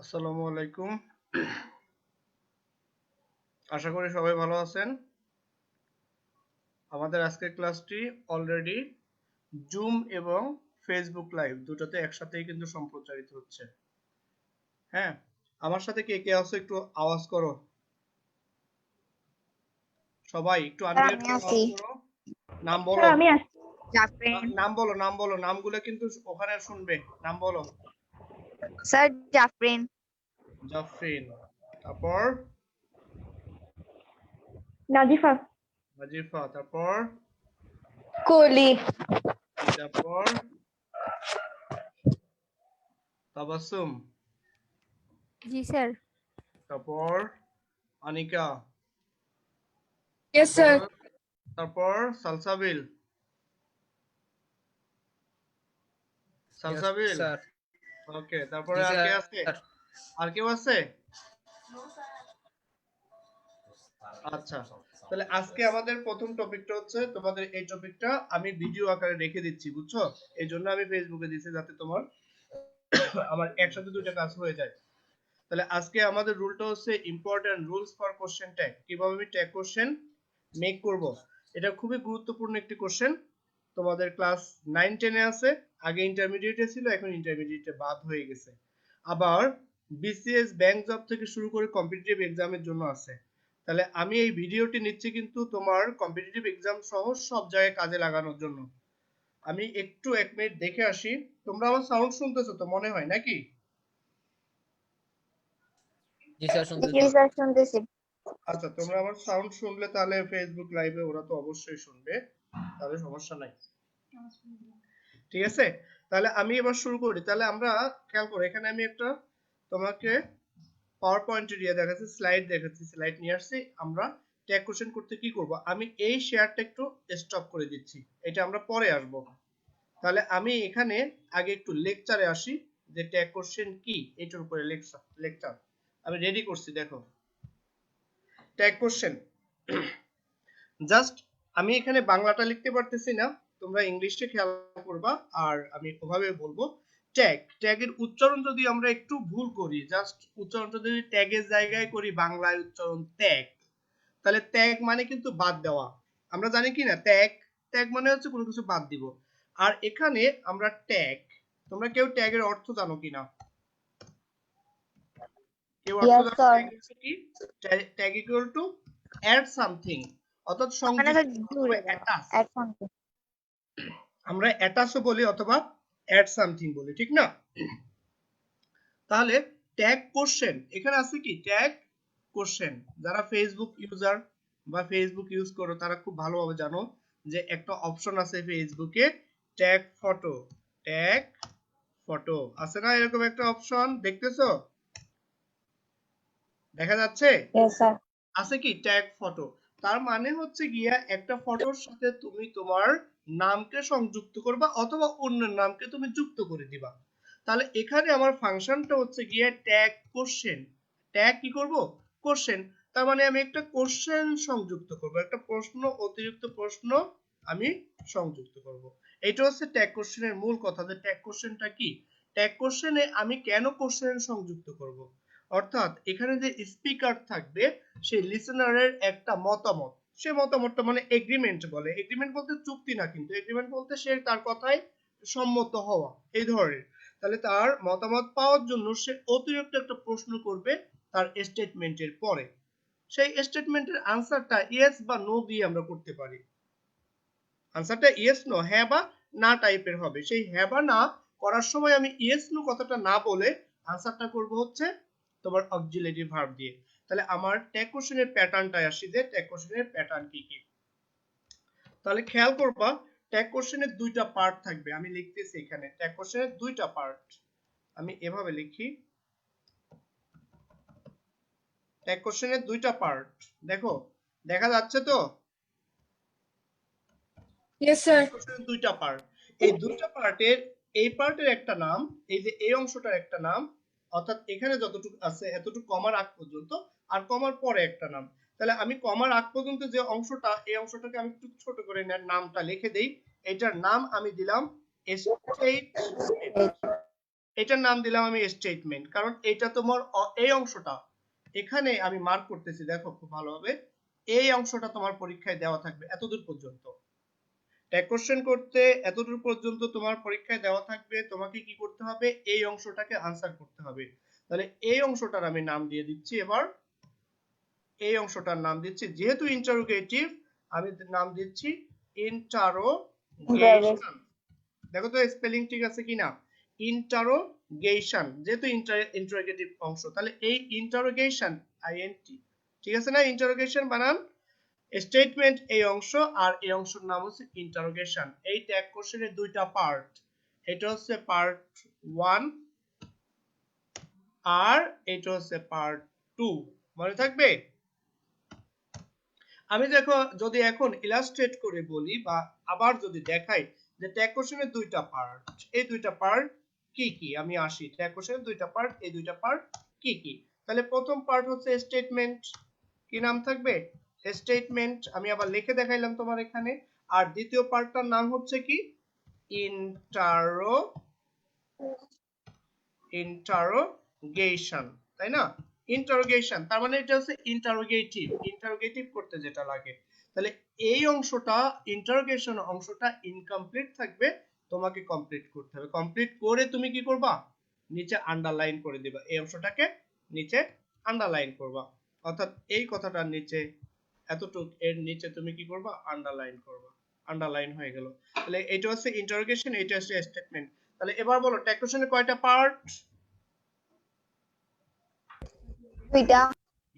আসসালামু আলাইকুম। আশা করি সবাই ভালো আছেন। আমাদের আজকের ক্লাসটি অলরেডি জুম এবং ফেসবুক লাইভ দুটোতে একসাথেই কিন্তু সম্প্রচারিত হচ্ছে। হ্যাঁ, আমার সাথে কে কে আছো একটু আওয়াজ করো। সবাই একটু স্যার আনমিউট আমি করে আছি। আওয়াজ করো। নাম স্যার বলো। আমি আছি। জাফরিন। নাম বলো। নামগুলো কিন্তু ওখানে শুনবে। নাম বলো। স্যার জাফরিন। জাফরিন। তারপর নাজিফা। নাজিফা। তারপর কোহলি। তারপর তাবাসসুম। জি স্যার। তারপর আনিকা। Yes sir. তারপর সালসাবিল। Yes, সালসাবিল। sir. ওকে, তারপরে Yes, আর কে sir. আছে? আর কেউ আছে? আচ্ছা, তাহলে আজকে আমাদের প্রথম টপিকটা হচ্ছে, তোমাদের এই টপিকটা আমি ভিডিও আকারে রেখে দিচ্ছি, বুঝছো? এই জন্য আমি ফেসবুকে দিচ্ছি যাতে তোমার আমার একসাথে দুইটা কাজ হয়ে যায়। তাহলে আজকে আমাদের রুলটা হচ্ছে important rules for question tag. কিভাবে আমি ট্যাগ কোশ্চেন মেক করব, এটা খুবই গুরুত্বপূর্ণ একটি কোশ্চেন। তোমাদের ক্লাস 9 10 এ আছে, আগে ইন্টারমিডিয়েটে ছিল, এখন ইন্টারমিডিয়েটে বাদ হয়ে গেছে। আবার বিসিএস ব্যাংক জব থেকে শুরু করে কম্পিটিটিভ এক্সামের জন্য আছে। তাহলে আমি এই ভিডিওটি নিচ্ছি কিন্তু তোমার কম্পিটিটিভ এক্সাম সহ সব জায়গায় কাজে লাগানোর জন্য। আমি একটু 1 মিনিট দেখে আসি। তোমরা আমার সাউন্ড শুনতেছো তো মনে হয় নাকি? জি স্যার, জি শুনতেছি। স্যার শুনতেছি। আচ্ছা, তোমরা আমার সাউন্ড শুনলে তাহলে ফেসবুক লাইভে ওরা তো অবশ্যই শুনবে, তাহলে সমস্যা নাই। ঠিক আছে, তাহলে আমি এবার শুরু করি। তাহলে আমরা খেয়াল করো, এখানে আমি একটা তোমাকে পাওয়ার পয়েন্ট দিয়ে দেখাচ্ছি, স্লাইড দেখাচ্ছি, স্লাইড নিয়ে আসছি। আমরা ট্যাগ কোশ্চেন করতে কি করব, আমি এই শেয়ারটা একটু স্টপ করে দিচ্ছি, এটা আমরা পরে আসব। তাহলে আমি এখানে আগে একটু লেকচারে আসি, যে ট্যাগ কোশ্চেন কি এটার উপরে লেকচার আমি রেডি করছি। দেখো, ট্যাগ কোশ্চেন জাস্ট আমি এখানে বাংলাটা লিখতে পারতেছি না, তোমরা ইংলিশে খেয়াল করবা, আর আমি ওভাবে বলবো। ট্যাগের উচ্চারণ যদি আমরা একটু ভুল করি, জাস্ট উচ্চারণটা যদি ট্যাগের জায়গায় করি বাংলায় উচ্চারণ ট্যাগ, তাহলে ট্যাগ মানে কিন্তু বাদ দেওয়া। আমরা জানি কি না, ট্যাগ ট্যাগ মানে হচ্ছে কোনো কিছু বাদ দিব। আর এখানে আমরা ট্যাগ, তোমরা কেউ ট্যাগের অর্থ জানো কিনা? কেউ অর্থ ইয়েস জানো স্যার। ট্যাগ কি? Tag equal to add something, অর্থাৎ মানে স্যার সংযুক্ত অথবা জুড়ে দাও অ্যাটাচ। এট সামথিং। আমরা অ্যাটাচও বলি অথবা অ্যাড সামথিং বলি, ঠিক না? তাহলে ট্যাগ কোশ্চেন এখানে আছে কি, ট্যাগ কোশ্চেন। যারা ফেসবুক ইউজার বা ফেসবুক ইউজ করো তারা খুব ভালোভাবে জানো যে একটা অপশন আছে ফেসবুকে, ট্যাগ ফটো। ট্যাগ ফটো আছে না, এরকম একটা অপশন দেখতেছো, দেখা যাচ্ছে? Yes sir. আছে কি ট্যাগ ফটো। তার মানে হচ্ছে গিয়া একটা ফটোর সাথে তুমি তোমার নামকে সংযুক্ত করবা অথবা অন্যের নামকে তুমি যুক্ত করে দিবা। তাহলে এখানে আমার ফাংশনটা হচ্ছে গিয়ে ট্যাগ কোশ্চেন। ট্যাগ কি করব, কোশ্চেন। তার মানে আমি একটা কোশ্চেন সংযুক্ত করব, একটা প্রশ্ন, অতিরিক্ত প্রশ্ন আমি সংযুক্ত করব। এটা হচ্ছে ট্যাগ কোশ্চেনের মূল কথা, যে ট্যাগ কোশ্চেনটা কি। ট্যাগ কোশ্চেনে আমি কেন কোশ্চেন সংযুক্ত করব, অর্থাৎ এখানে যে স্পিকার থাকবে সেই লিসেনারের একটা মতামত, সে মতামতটা মানে এগ্রিমেন্ট বলে। এগ্রিমেন্ট বলতে চুক্তি না, কিন্তু এগ্রিমেন্ট বলতে সে তার কথায় সম্মত হওয়া, এই ধরনের। তাহলে তার মতামত পাওয়ার জন্য সে অতিরিক্ত একটা প্রশ্ন করবে তার স্টেটমেন্টের পরে। সেই স্টেটমেন্টের আনসারটা ইয়েস বা নো দিয়ে আমরা করতে পারি। আনসারটা ইয়েস নো, হ্যাঁ বা না টাইপের হবে। সেই হ্যাঁ বা না করার সময় আমি ইয়েস নো কথাটা না বলে আনসারটা করব হচ্ছে তোমার অক্সিলারি ভার্ব দিয়ে। তাহলে আমার ট্যাগ কোশ্চেনের প্যাটার্নটাই আসি, যে ট্যাগ কোশ্চেনের প্যাটার্ন কি কি। তাহলে খেয়াল করবা, ট্যাগ কোশ্চেনের দুইটা পার্ট থাকবে। আমি লিখতেছি এখানে ট্যাগ কোশ্চেনের দুইটা পার্ট, আমি এভাবে লিখি। ট্যাগ কোশ্চেনের দুইটা পার্ট, দেখো দেখা যাচ্ছে তো? Yes sir. ট্যাগ কোশ্চেনের দুইটা পার্ট। এই দুইটা পার্টের এই পার্টের একটা নাম, এই যে এই অংশটার একটা নাম, অর্থাৎ এখানে যতটুকু আছে এতটুকু কমার আগ পর্যন্ত, আর কমার পরে একটা নাম। তাহলে আমি কমার আগ পর্যন্ত যে অংশটা, এই অংশটাকে আমি একটু ছোট করে নামটা লিখে দেই। এটার নাম আমি দিলাম স্টেটমেন্ট। এটার নাম দিলাম আমি স্টেটমেন্ট, কারণ এটা তোমার এই অংশটা এখানে আমি মার্ক করতেছি, দেখো খুব ভালোভাবে এই অংশটা তোমার পরীক্ষায় দেওয়া থাকবে এতদূর পর্যন্ত। ট্যাগ কোশ্চেন করতে এতদূর পর্যন্ত তোমার পরীক্ষায় দেওয়া থাকবে, তোমাকে কি করতে হবে এই অংশটাকে আনসার করতে হবে। তাহলে এই অংশটার আমি নাম দিয়ে দিচ্ছি, এবার এই অংশটার নাম দিচ্ছি, যেহেতু ইন্টারোগেটিভ আমি নাম দিচ্ছি ইন্টারোগেশন। দেখো তো স্পেলিং ঠিক আছে কিনা, ইন্টারোগেশন, যেহেতু ইন্টারোগেটিভ অংশ, তাহলে এই ইন্টারোগেশন আইএনটি, ঠিক আছে না, ইন্টারোগেশন বানান। স্টেটমেন্ট এই অংশ, আর এই অংশের নাম হচ্ছে ইন্টারোগেশন। এই ট্যাগ কোশ্চেনের দুইটা পার্ট, এটা হচ্ছে পার্ট 1 আর এটা হচ্ছে পার্ট 2, মনে থাকবে। আমি দেখো যদি এখন ইলাস্ট্রেট করে বলি বা আবার যদি দেখাই যে ট্যাগ কোশ্চেনের দুইটা পার্ট, এই দুইটা পার্ট কি কি, আমি আসি ট্যাগ কোশ্চেনের দুইটা পার্ট, এই দুইটা পার্ট কি কি। তাহলে প্রথম পার্ট হচ্ছে স্টেটমেন্ট, কি নাম থাকবে স্টেটমেন্ট, আমি আবার লিখে দেখাইলাম তোমার এখানে। আর দ্বিতীয় পার্টটার নাম হচ্ছে কি ইন্টারোগেশন, তাই না, ইন্টারোগেশন, তার মানে এটা হচ্ছে ইন্টারোগেটিভ করতে যেটা লাগে। তাহলে এই অংশটা ইন্টারোগেশন অংশটা ইনকমপ্লিট থাকবে, তোমাকে কমপ্লিট করতে হবে। কমপ্লিট করে তুমি কি করবা, নিচে আন্ডারলাইন করে দিবা, এই অংশটাকে নিচে আন্ডারলাইন করবা, অর্থাৎ এই কথাটার নিচে এতটুক এর নিচে তুমি কি করবা, আন্ডারলাইন করবা, আন্ডারলাইন হয়ে গেল। তাহলে এটা হচ্ছে ইন্টারোগেশন, এটা হচ্ছে স্টেটমেন্ট। তাহলে এবার বলো ট্যাগ কোশ্চেনের কয়টা পার্ট,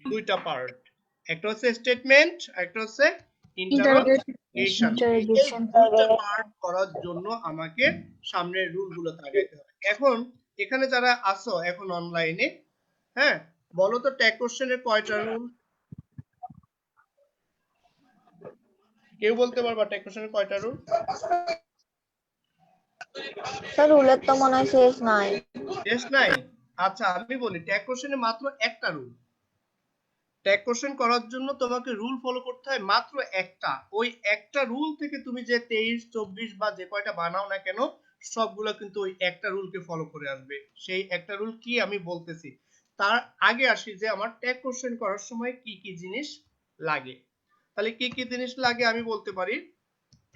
দুইটা পার্ট, একটা হচ্ছে স্টেটমেন্ট, একটা হচ্ছে ইন্টারোগেশন। এই দুইটা পার্ট করার জন্য আমাকে সামনের রুল গুলো আগাইতে হবে। এখন এখানে যারা আছো এখন অনলাইনে, হ্যাঁ বলো তো ট্যাগ কোশ্চেনের কয়টা রুল, কেউ বলতে পারবা ট্যাগ কোশ্চেনের কয়টা রুল? স্যার রুলের তো মনে হয় শেষ নাই। শেষ নাই? আচ্ছা আমি বলি ট্যাগ কোশ্চেনে মাত্র একটা রুল, ট্যাগ কোশ্চেন করার জন্য তোমাকে রুল ফলো করতে হয় মাত্র একটা, ওই একটা রুল থেকে তুমি যে 23 24 বা যে কয়টা বানাও না কেন সবগুলো কিন্তু ওই একটা রুলকে ফলো করে আসবে। সেই একটা রুল কি আমি বলতেছি, তার আগে আসি যে আমার ট্যাগ কোশ্চেন করার সময় কি কি জিনিস লাগে। তাহলে কি কি জিনিস লাগে আমি বলতে পারি,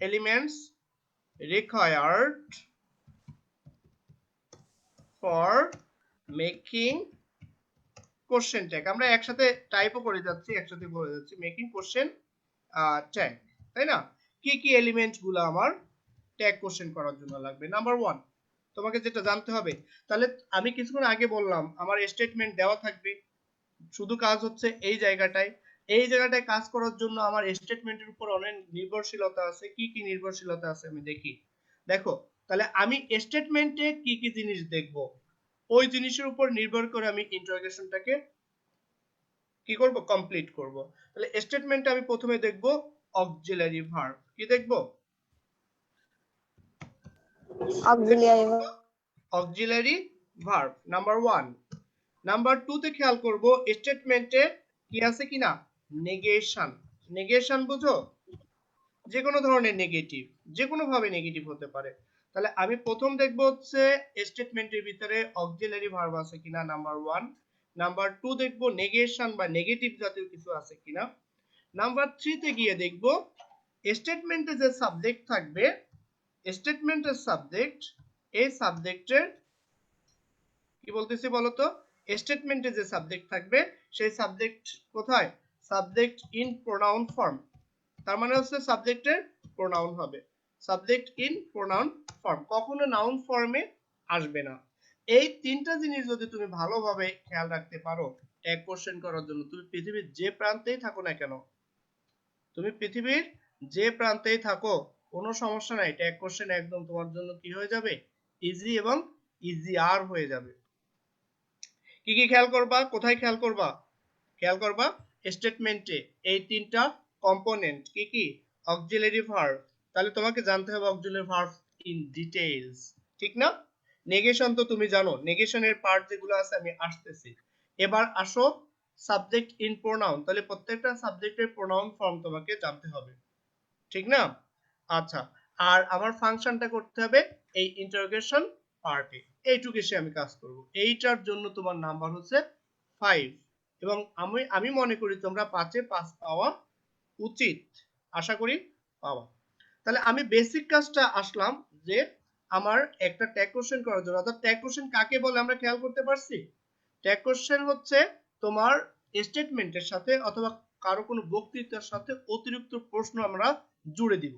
elements required for making question tag, আমরা একসাথে টাইপও করে যাচ্ছি, একসাথে বলে যাচ্ছি, মেকিং কোশ্চেন ট্যাগ, তাই না। কি কি এলিমেন্ট গুলো আমার ট্যাগ কোশ্চেন করার জন্য লাগবে, নাম্বার 1 তোমাকে যেটা জানতে হবে, তাহলে আমি কিছুক্ষণ আগে বললাম আমার স্টেটমেন্ট দেওয়া থাকবে, শুধু কাজ হচ্ছে এই জায়গাটায় কাজ করার জন্য আমার স্টেটমেন্টের উপর অনেক নির্ভরশীলতা আছে। কি কি নির্ভরশীলতা আছে আমি দেখি, দেখো তাহলে আমি স্টেটমেন্টে কি কি জিনিস দেখব, ওই জিনিসের উপর নির্ভর করে আমি ইন্টারোগেশনটাকে কি করব, কমপ্লিট করব। তাহলে স্টেটমেন্টে আমি প্রথমে দেখব অক্সিলারি ভার্ব, কি দেখব, অক্সিলারি ভার্ব নাম্বার 1। নাম্বার 2 তে খেয়াল করব স্টেটমেন্টে কি আছে কিনা, নেগেশন, নেগেশন বুঝো, যে কোনো ধরনের নেগেটিভ, যে কোনো ভাবে নেগেটিভ হতে পারে। তাহলে আমি প্রথম দেখব হচ্ছে স্টেটমেন্টের ভিতরে অক্সিলারি ভার্ব আছে কিনা, নাম্বার 1। নাম্বার 2 দেখব নেগেশন বা নেগেটিভ জাতীয় কিছু আছে কিনা। নাম্বার 3 তে গিয়ে দেখব স্টেটমেন্টে যে সাবজেক্ট থাকবে, স্টেটমেন্টের সাবজেক্ট, এই সাবজেক্টের কি বলতেছি বলতো, স্টেটমেন্টে যে সাবজেক্ট থাকবে সেই সাবজেক্ট কোথায়, সাবজেক্ট ইন প্রোনাউন ফর্ম, তার মানে হচ্ছে সাবজেক্টের প্রোনাউন হবে, সাবজেক্ট ইন প্রোনাউন ফর্ম, কখনো নাউন ফর্মে আসবে না। এই তিনটা জিনিস যদি তুমি ভালোভাবে খেয়াল রাখতে পারো ট্যাগ কোশ্চেন করার জন্য, তুমি পৃথিবীর যে প্রান্তেই থাকো না কেন, তুমি পৃথিবীর যে প্রান্তেই থাকো কোনো সমস্যা নাই, ট্যাগ কোশ্চেন একদম তোমার জন্য কি হয়ে যাবে, ইজি এবং ইজিয়ার হয়ে যাবে। কি কি খেয়াল করবা, কোথায় খেয়াল করবা, খেয়াল করবা স্টেটমেন্টে এই তিনটা কম্পোনেন্ট কি কি, অক্সিলারি ভার্ব, তাহলে তোমাকে জানতে হবে অক্সিলারি ভার্ব ইন ডিটেইলস, ঠিক না। নেগেশন তো তুমি জানো, নেগেশনের পার্ট যেগুলো আছে আমি আসতেছি। এবার আসো সাবজেক্ট ইন প্রোনাউন, তাহলে প্রত্যেকটা সাবজেক্টের প্রোনাউন ফর্ম তোমাকে জানতে হবে, ঠিক না। আচ্ছা, আর আমার ফাংশনটা করতে হবে এই ইন্টারোগেশন পার্টে, এইটুকু এসে আমি কাজ করব। এইটার জন্য তোমার নাম্বার হচ্ছে 5 এবং আমি মনে করি তোমরা 5-এ 5 পাওয়া উচিত, আশা করি পাওয়া। তাহলে আমি বেসিক কাজটা আসলাম যে আমার একটা ট্যাগ কোশ্চেন করার জন্য। অর্থাৎ ট্যাগ কোশ্চেন কাকে বলে আমরা খেয়াল করতে পারছি? ট্যাগ কোশ্চেন হচ্ছে তোমার স্টেটমেন্টের সাথে অথবা কারো কোনো বক্তৃতার সাথে অতিরিক্ত প্রশ্ন আমরা জুড়ে দিব।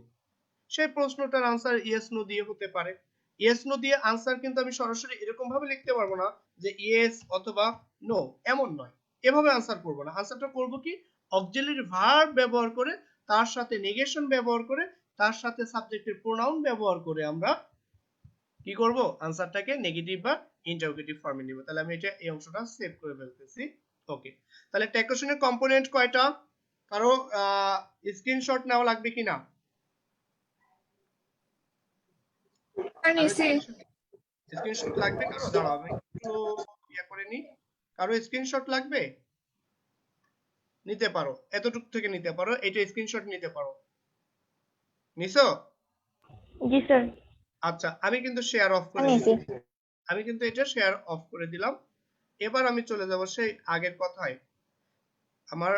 সেই প্রশ্নটার আনসার ইয়েস নো দিয়ে হতে পারে। ইয়েস নো দিয়ে আনসার কিন্তু আমি সরাসরি এরকম ভাবে লিখতে পারবো না যে ইয়েস অথবা নো, এমন নয়। এভাবে আনসার করব না। আনসারটা করব কি, অক্সিলারি ভার্ব ব্যবহার করে, তার সাথে নেগেশন ব্যবহার করে, তার সাথে সাবজেক্টের প্রোনাউন ব্যবহার করে আমরা কি করব, আনসারটাকে নেগেটিভ বা ইন্টারোগেটিভ ফর্মে নিব। তাহলে আমি এটা এই অংশটা সেভ করে ফেলতেছি। ওকে, তাহলে ট্যাগ কোশ্চেনের কম্পোনেন্ট কয়টা? কারো স্ক্রিনশট নেওয়া লাগবে কিনা? স্ক্রিনশট লাগবে কারো? দাঁড়াও আমি একটু ইয়া করে নি। কারো স্ক্রিনশট লাগবে? নিতে পারো, এতটুকু থেকে নিতে পারো, এটা স্ক্রিনশট নিতে পারো। নিছো? জি স্যার। আচ্ছা, আমি কিন্তু শেয়ার অফ করে নিছি। দিচ্ছি। আমি কিন্তু এটা শেয়ার অফ করে দিলাম। এবার আমি চলে যাব সেই আগের কথায়। আমার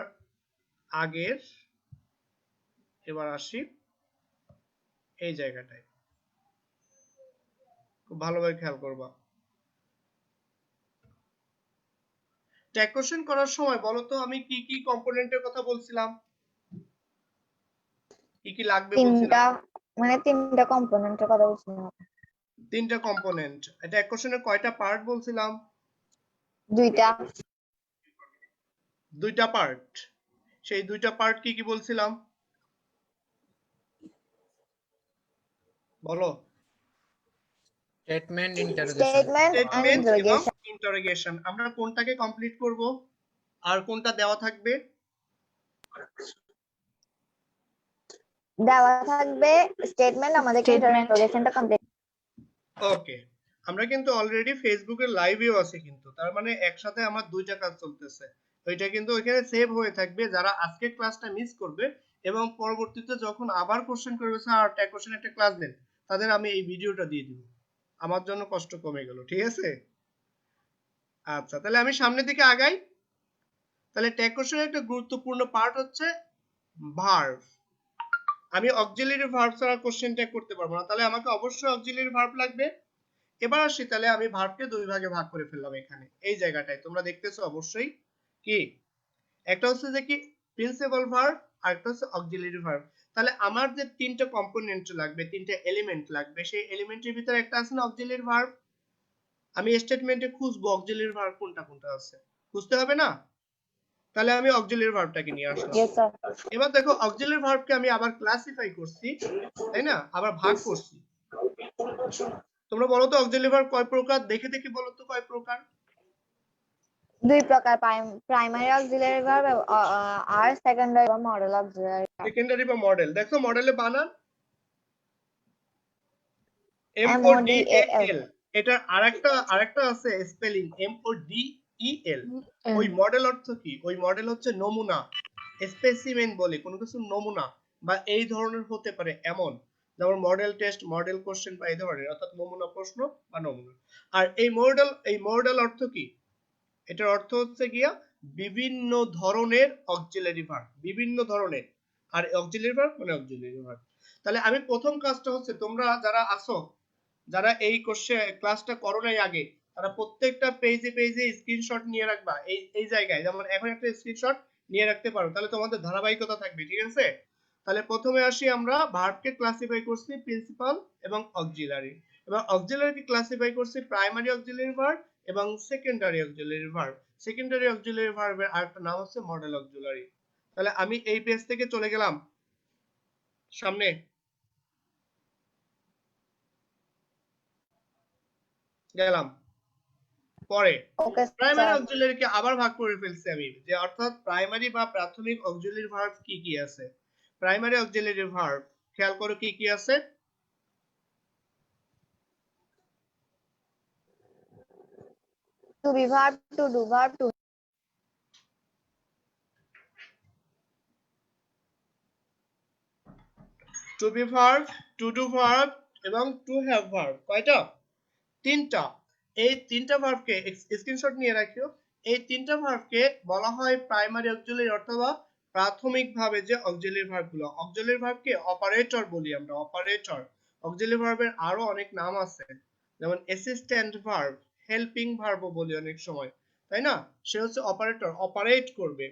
আগের, এবার আসি এই জায়গাটায়, খুব ভালোভাবে খেয়াল করবা। ট্যাগ কোশ্চেন করার সময় বলো তো আমি কি কি কম্পোনেন্টের কথা বলছিলাম, কি কি লাগবে বলছিলাম? তিনটা কম্পোনেন্টের কথা বলছিলাম। 3টা কম্পোনেন্ট। ট্যাগ কোশ্চেনের কয়টা পার্ট বলছিলাম? 2টা। 2টা পার্ট। সেই 2টা পার্ট কি কি বলছিলাম বলো? Statement, interrogation. Statement and statement এবং ইন্টারোগেশন। ইন্টারোগেশন। আমরা কোনটাকে কমপ্লিট করব আর কোনটা দেওয়া থাকবে? দেওয়া থাকবে স্টেটমেন্ট, আমাদেরকে ইন্টারোগেশনটা কমপ্লিট। ওকে, আমরা কিন্তু অলরেডি ফেসবুকের লাইভেও আছে কিন্তু, তার মানে একসাথে আমার 2টা কাজ চলতেছে। ওইটা কিন্তু ওইখানে সেভ হয়ে থাকবে। যারা আজকে ক্লাসটা মিস করবে এবং পরবর্তীতে যখন আবার কোশ্চেন করবে স্যার ট্যাগ কোশ্চেন একটা ক্লাস দেন, তাদের আমি এই ভিডিওটা দিয়ে দিব। আমার জন্য কষ্ট কমে গেল, ঠিক আছে? আচ্ছা, তাহলে আমি সামনের দিকে আগাই। তাহলে ট্যাগ কোশ্চেনের একটা গুরুত্বপূর্ণ পার্ট হচ্ছে ভার্ব। আমি অক্সিলারি ভার্ব ছাড়া কোশ্চেন ট্যাগ করতে পারবো না, তাহলে আমাকে অবশ্যই অক্সিলারি ভার্ব লাগবে। এবার আসি, তাহলে আমি ভার্বকে 2 ভাগে ভাগ করে ফেললাম এখানে এই জায়গাটায়, তোমরা দেখতেছো অবশ্যই। কি, একটা হচ্ছে যে কি প্রিন্সিপাল ভার্ব আর একটা হচ্ছে অক্সিলারি ভার্ব। তাহলে আমার যে 3টা কম্পোনেন্ট লাগবে, 3টা এলিমেন্ট লাগবে, সেই এলিমেন্টের ভিতরে একটা আছে না অক্সিলারি ভার্ব। আমি স্টেটমেন্টে খুঁজবো অক্সিলারি ভার্ব কোনটা কোনটা আছে, খুঁজতে হবে না? তাহলে আমি অক্সিলারি ভার্বটাকে নিয়ে আসলাম। Yes sir. এবার দেখো অক্সিলারি ভার্বকে আমি আবার ক্লাসিফাই করছি, তাই না? আবার ভাগ করছি। তোমরা বলো তো অক্সিলারি ভার্ব কয় প্রকার, দেখে দেখে বলো তো কয় প্রকার? 2 প্রকার, প্রাইমারি অক্সিলারি ভার্ব আর সেকেন্ডারি বা মডেল অক্সিলারি ভার্ব। সেকেন্ডারি বা মডেল। দেখো মডেলে বানান MODEL। MODEL। এটার আরেকটা আছে স্পেলিং MODEL। ওই মডেল অর্থ কি? ওই মডেল হচ্ছে নমুনা, স্পেসিমেন বলে কোনো কিছু নমুনা বা এই ধরনের হতে পারে এমন, যেমন মডেল টেস্ট, মডেল কোশ্চেন বা এই ধরনের, অর্থাৎ নমুনা প্রশ্ন বা নমুনা। আর এই মডেল অর্থ কি? এটার অর্থ হচ্ছে গিয়া বিভিন্ন ধরনের অক্সিলারি ভার্ব, বিভিন্ন ধরনের। আর অক্সিলারি ভার্ব মানে অক্সিলারি ভার্ব। তাহলে আমি প্রথম কাজটা হচ্ছে, তোমরা যারা আসো, যারা এই কোর্সে ক্লাসটা করো নাই আগে, তারা প্রত্যেকটা পেজে পেজে স্ক্রিনশট নিয়ে রাখবা। এই জায়গায় যেমন এখন একটা স্ক্রিনশট নিয়ে রাখতে পারো, তাহলে তোমাদের ধারাবাহিকতা থাকবে, ঠিক আছে? তাহলে প্রথমে আসি, আমরা ভার্বকে ক্লাসিফাই করছি প্রিন্সিপাল এবং অক্সিলারি। এবার অক্সিলারিকে ক্লাসিফাই করছি প্রাইমারি অক্সিলারি ভার্ব এবং secondary auxiliary verb. Secondary auxiliary ভার্বের আরেকটা নাম হচ্ছে মডেল অক্সিলারি। তাহলে আমি এই পেজ থেকে চলে গেলাম সামনে, গেলাম পরে ওকে প্রাইমারি স্যার। অক্সিলারিকে আবার ভাগ করে ফেলছি আমি, যে অর্থাৎ প্রাইমারি বা প্রাথমিক অক্সিলারি ভার্ব কি কি আছে। প্রাইমারি অক্সিলারি ভার্ব খেয়াল করো কি কি আছে। To be verb, to do verb, to be verb, to do verb এবং টু হ্যাভ ভার্ব। কয়টা? তিনটা, এই তিনটা ভার্বকে স্ক্রিনশট নিয়ে রাখিও। এই তিনটা ভার্বকে বলা হয় প্রাইমারি অক্সিলারি অথবা প্রাথমিকভাবে যে অক্সিলারি ভার্বগুলো, অক্সিলারি ভার্বকে অপারেটর বলি আমরা, অপারেটর। অক্সিলারি ভার্বের আরো অনেক নাম আছে, যেমন অ্যাসিস্ট্যান্ট ভার্ব, হেল্পিং ভার্বও বলি অনেক সময়, তাই না? সে হচ্ছে অপারেটর, অপারেট করবে।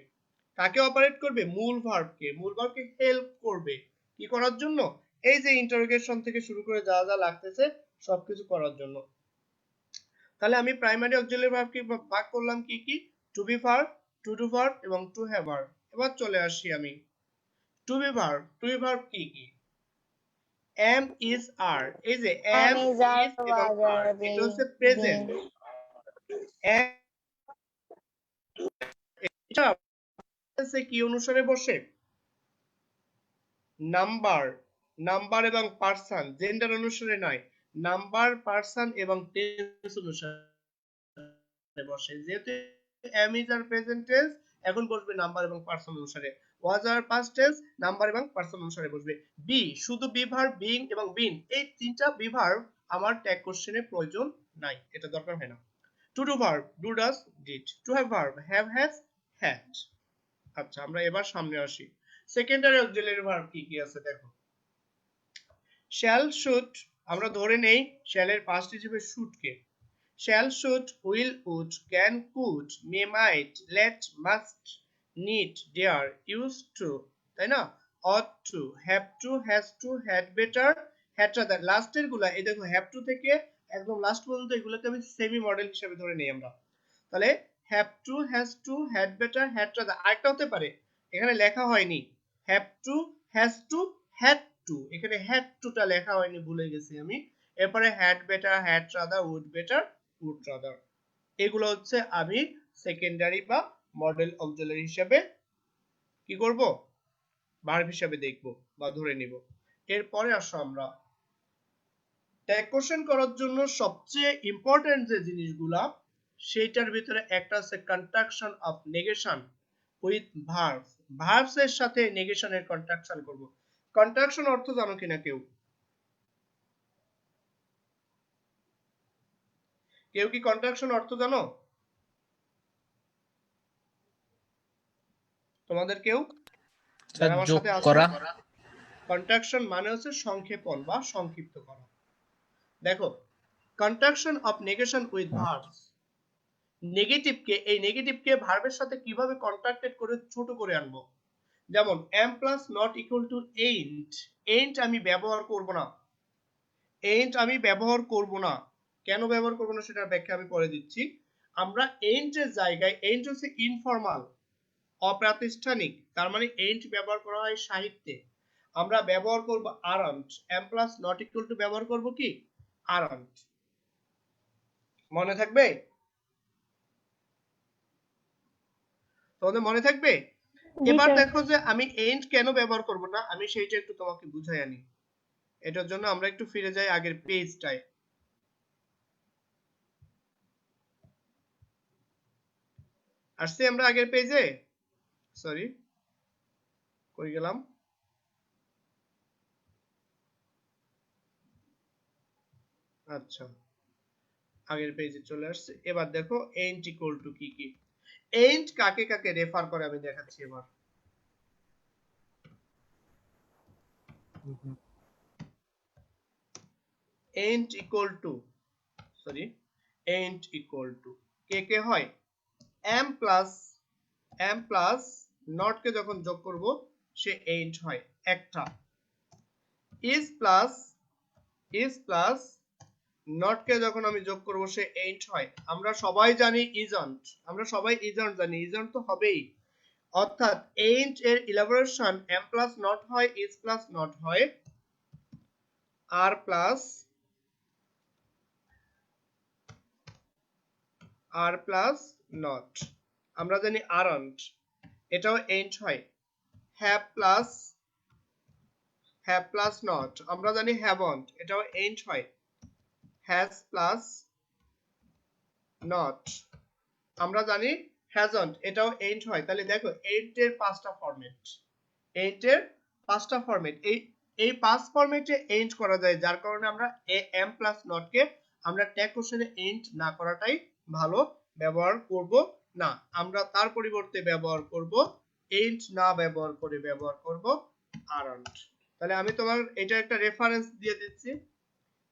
কাকে অপারেট করবে? মূল ভার্বকে। মূল ভার্বকে হেল্প করবে কি করার জন্য? এই যে ইন্টারোগেশন থেকে শুরু করে যা যা লাগতেছে সবকিছু করার জন্য। তাহলে আমি প্রাইমারি অক্সিলারি ভার্বকে ভাগ করলাম কি কি? To be verb, to do verb এবং টু হ্যাভ ভার্ব। এবার চলে আসি আমি to be verb. To be verb কি কি? am is are, এই যে am am is are is এবং was are, are এটা being হচ্ছে প্রেজেন্ট। being এটা কি অনুসারে বসে? নাম্বার, নাম্বার এবং পার্সন, জেন্ডার অনুসারে নয়, নাম্বার, পার্সন এবং টেন্স অনুসারে বসে। যেহেতু am is আর প্রেজেন্ট টেন্স, এখন বসবে নাম্বার এবং পার্সন অনুসারে। was আর পাস্ট টেন্স, নাম্বার এবং পার্সন অনুসারে বসবে। বি, শুধু বি ভার্ব, বিং এবং বিন, এই তিনটা বি ভার্ব আমার ট্যাগ কোশ্চেনে প্রয়োজন নাই, এটা দরকার হয় না। Two do verb, do does did. Two have verb, have has had. আচ্ছা, আমরা এবার সামনে আসি। সেকেন্ডারি অক্সিলারি ভার্ব কি কি আছে দেখো। শ্যাল, শুড, আমরা ধরে নেই শ্যালের পাস্ট হিসেবে শুড কে। Shall, should, will, would, can, could, may, might, let, must, need, dare, use to, তাই না? Ought to, have to, has to, had better, had rather. লাস্টের গুলা এই দেখো, হ্যাভ টু থেকে একদম লাস্ট পর্যন্ত এগুলোকে আমি সেমি মডেল হিসেবে ধরে নেই আমরা। তাহলে have to, has to, had better, had rather. আরেকটা হতে পারে, এখানে লেখা হয়নি have to, has to, had to, এখানে হ্যাড টুটা লেখা হয়নি, ভুলে গেছি আমি। এরপরে had better, had rather, would better, would rather. এগুলো হচ্ছে আমি সেকেন্ডারি বা মডেল অক্সিলারি হিসেবে কি করব? ভার্ব হিসেবে দেখব বা ধরে নিব। এরপরে আসো আমরা ট্যাগ কোশ্চেন করার জন্য সবচেয়ে ইম্পর্টেন্ট যে জিনিসগুলা, সেইটার ভিতরে একটা আছে contraction of negation with verbs. Verbs এর সাথে নেগেশনের কন্ট্রাকশন করব। কন্ট্রাকশন অর্থ জানো কিনা কেউ? কেউ কি কন্ট্রাকশন অর্থ জানো? তোমাদের কেউ যারা আমার যোগ সাথে আছো? করা। কন্ট্রাকশন মানে হচ্ছে সংক্ষেপণ বা সংক্ষিপ্ত করা। দেখো, contraction of negation with verbs, নেগেটিভকে, এই নেগেটিভকে ভার্বের সাথে কিভাবে কন্ট্রাক্টেড করে ছোট করে আনবো। যেমন am plus not equal two ain't, ain't আমি ব্যবহার করব না, ain't আমি ব্যবহার করব না। কেন ব্যবহার করব না সেটার ব্যাখ্যা আমি পরে দিচ্ছি। আমরা ain't এর জায়গায়, ain't হচ্ছে ইনফর্মাল, অপ্রাতিষ্ঠানিক, তার মানে ain't ব্যবহার করা হয় সাহিত্যে। আমরা ব্যবহার করব aren't, am plus not equal two ব্যবহার করব কি? aren't। মনে থাকবে? তোমাদের মনে থাকবে? এবার দেখো যে আমি ain't কেন ব্যবহার করব না, আমি সেইটা একটু তোমাকে বুঝাই আনি। এটার জন্য আমরা একটু ফিরে যাই আগের পেজটায়। আসছি আমরা আগের পেজে, সরি কই গেলাম? আচ্ছা, আগের পেজে চলে আসছে। এবার দেখো ain't equal to কি কি। ain't কাকে কাকে রেফার করে আমি দেখাচ্ছি এবার। ain't equal to, sorry, ain't equal to কে কে হয়? am প্লাস নট কে যখন যোগ করব সে ain't হয় একটা। is প্লাস নট কে যখন আমি যোগ করব সে ain't হয়। আমরা সবাই জানি isn't, আমরা সবাই isn't জানি, isn't তো হবেই। অর্থাৎ ain't এর ইলাবোরেশন am প্লাস নট হয়, is প্লাস নট হয়, are প্লাস নট। আমরা জানি aren't, এটাও ain't হয়। have প্লাস নট, আমরা জানি haven't, এটাও ain't হয়। has প্লাস নট, আমরা জানি hasn't, এটাও ain't হয়। তাহলে দেখো ain't এর পাঁচটা ফরম্যাট, ain't এর পাঁচটা ফরম্যাট, এই পাঁচ ফরম্যাটে ain't করা যায়, যার কারণে আমরা am প্লাস নট কে আমরা ট্যাগ কোশ্চেনে এন্ড না করাটাই ভালো, ব্যবহার করব না। আমরা তার পরিবর্তে ব্যবহার করব এন্ড না ব্যবহার করে ব্যবহার করব আরন্ট। তাহলে আমি তোমার এটা একটা রেফারেন্স দিয়ে দিচ্ছি,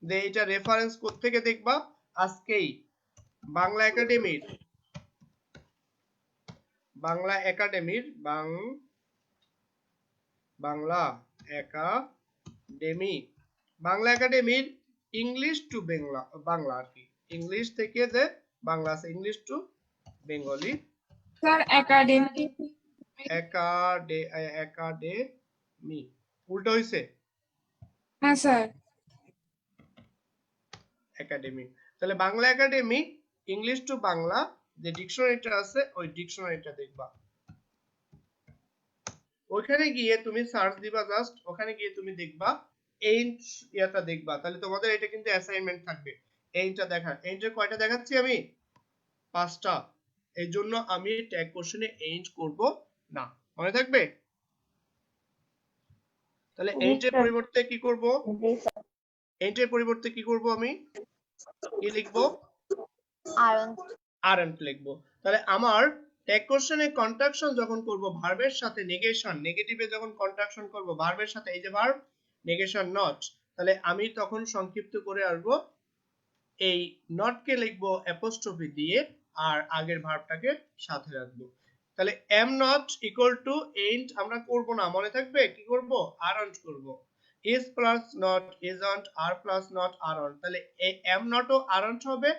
যে এটা রেফারেন্স কোত্থেকে দেখবা, আজকেই বাংলা একাডেমির বাংলা একাডেমির বাংলা একাডেমির ইংলিশ টু বাংলা আর কি, ইংলিশ থেকে যে বাংলা আছে, English to Bengali sir academy academy উল্টো হইছে, হ্যাঁ স্যার একাডেমি। তাহলে Bangla academy English to Bangla যে ডিকশনারিটা আছে ওই ডিকশনারিটা দেখবা, ওখানে গিয়ে তুমি সার্চ দিবা, জাস্ট ওখানে গিয়ে তুমি দেখবা এইন্ট ইয়াটা দেখবা, তাহলে তোমাদের এটা কিন্তু অ্যাসাইনমেন্ট থাকবে। এইটা দেখা, এইন্টের কয়টা দেখাচ্ছি আমি, 5টা। এই জন্য আমি ট্যাগ কোশ্চেনে এইন্ট করব না, মনে থাকবে। তাহলে এইন্টের পরিবর্তে কি করব, এইন্টের পরিবর্তে কি করব, আমি কি লিখবো, আরন্ট লিখবো। তাহলে আমার ট্যাগ কোশ্চেনে কন্ট্রাকশন যখন করব ভার্বের সাথে নেগেশন, নেগেটিভে যখন কন্ট্রাকশন করব ভার্বের সাথে, এই যে ভার্ব নেগেশন নট, তাহলে আমি তখন সংক্ষিপ্ত করে আসবো, এই নট কে লিখবো অ্যাপোস্ট্রফি দিয়ে আর আগের ভার্বটাকে সাথে রাখবো। তাহলে am not equal to and আমরা করব না, মনে থাকবে কি করব, আরন্ট করব। is প্লাস নট isn't, আর প্লাস নট আরন্ট, তাহলে এই এম নটও আরন্ট হবে,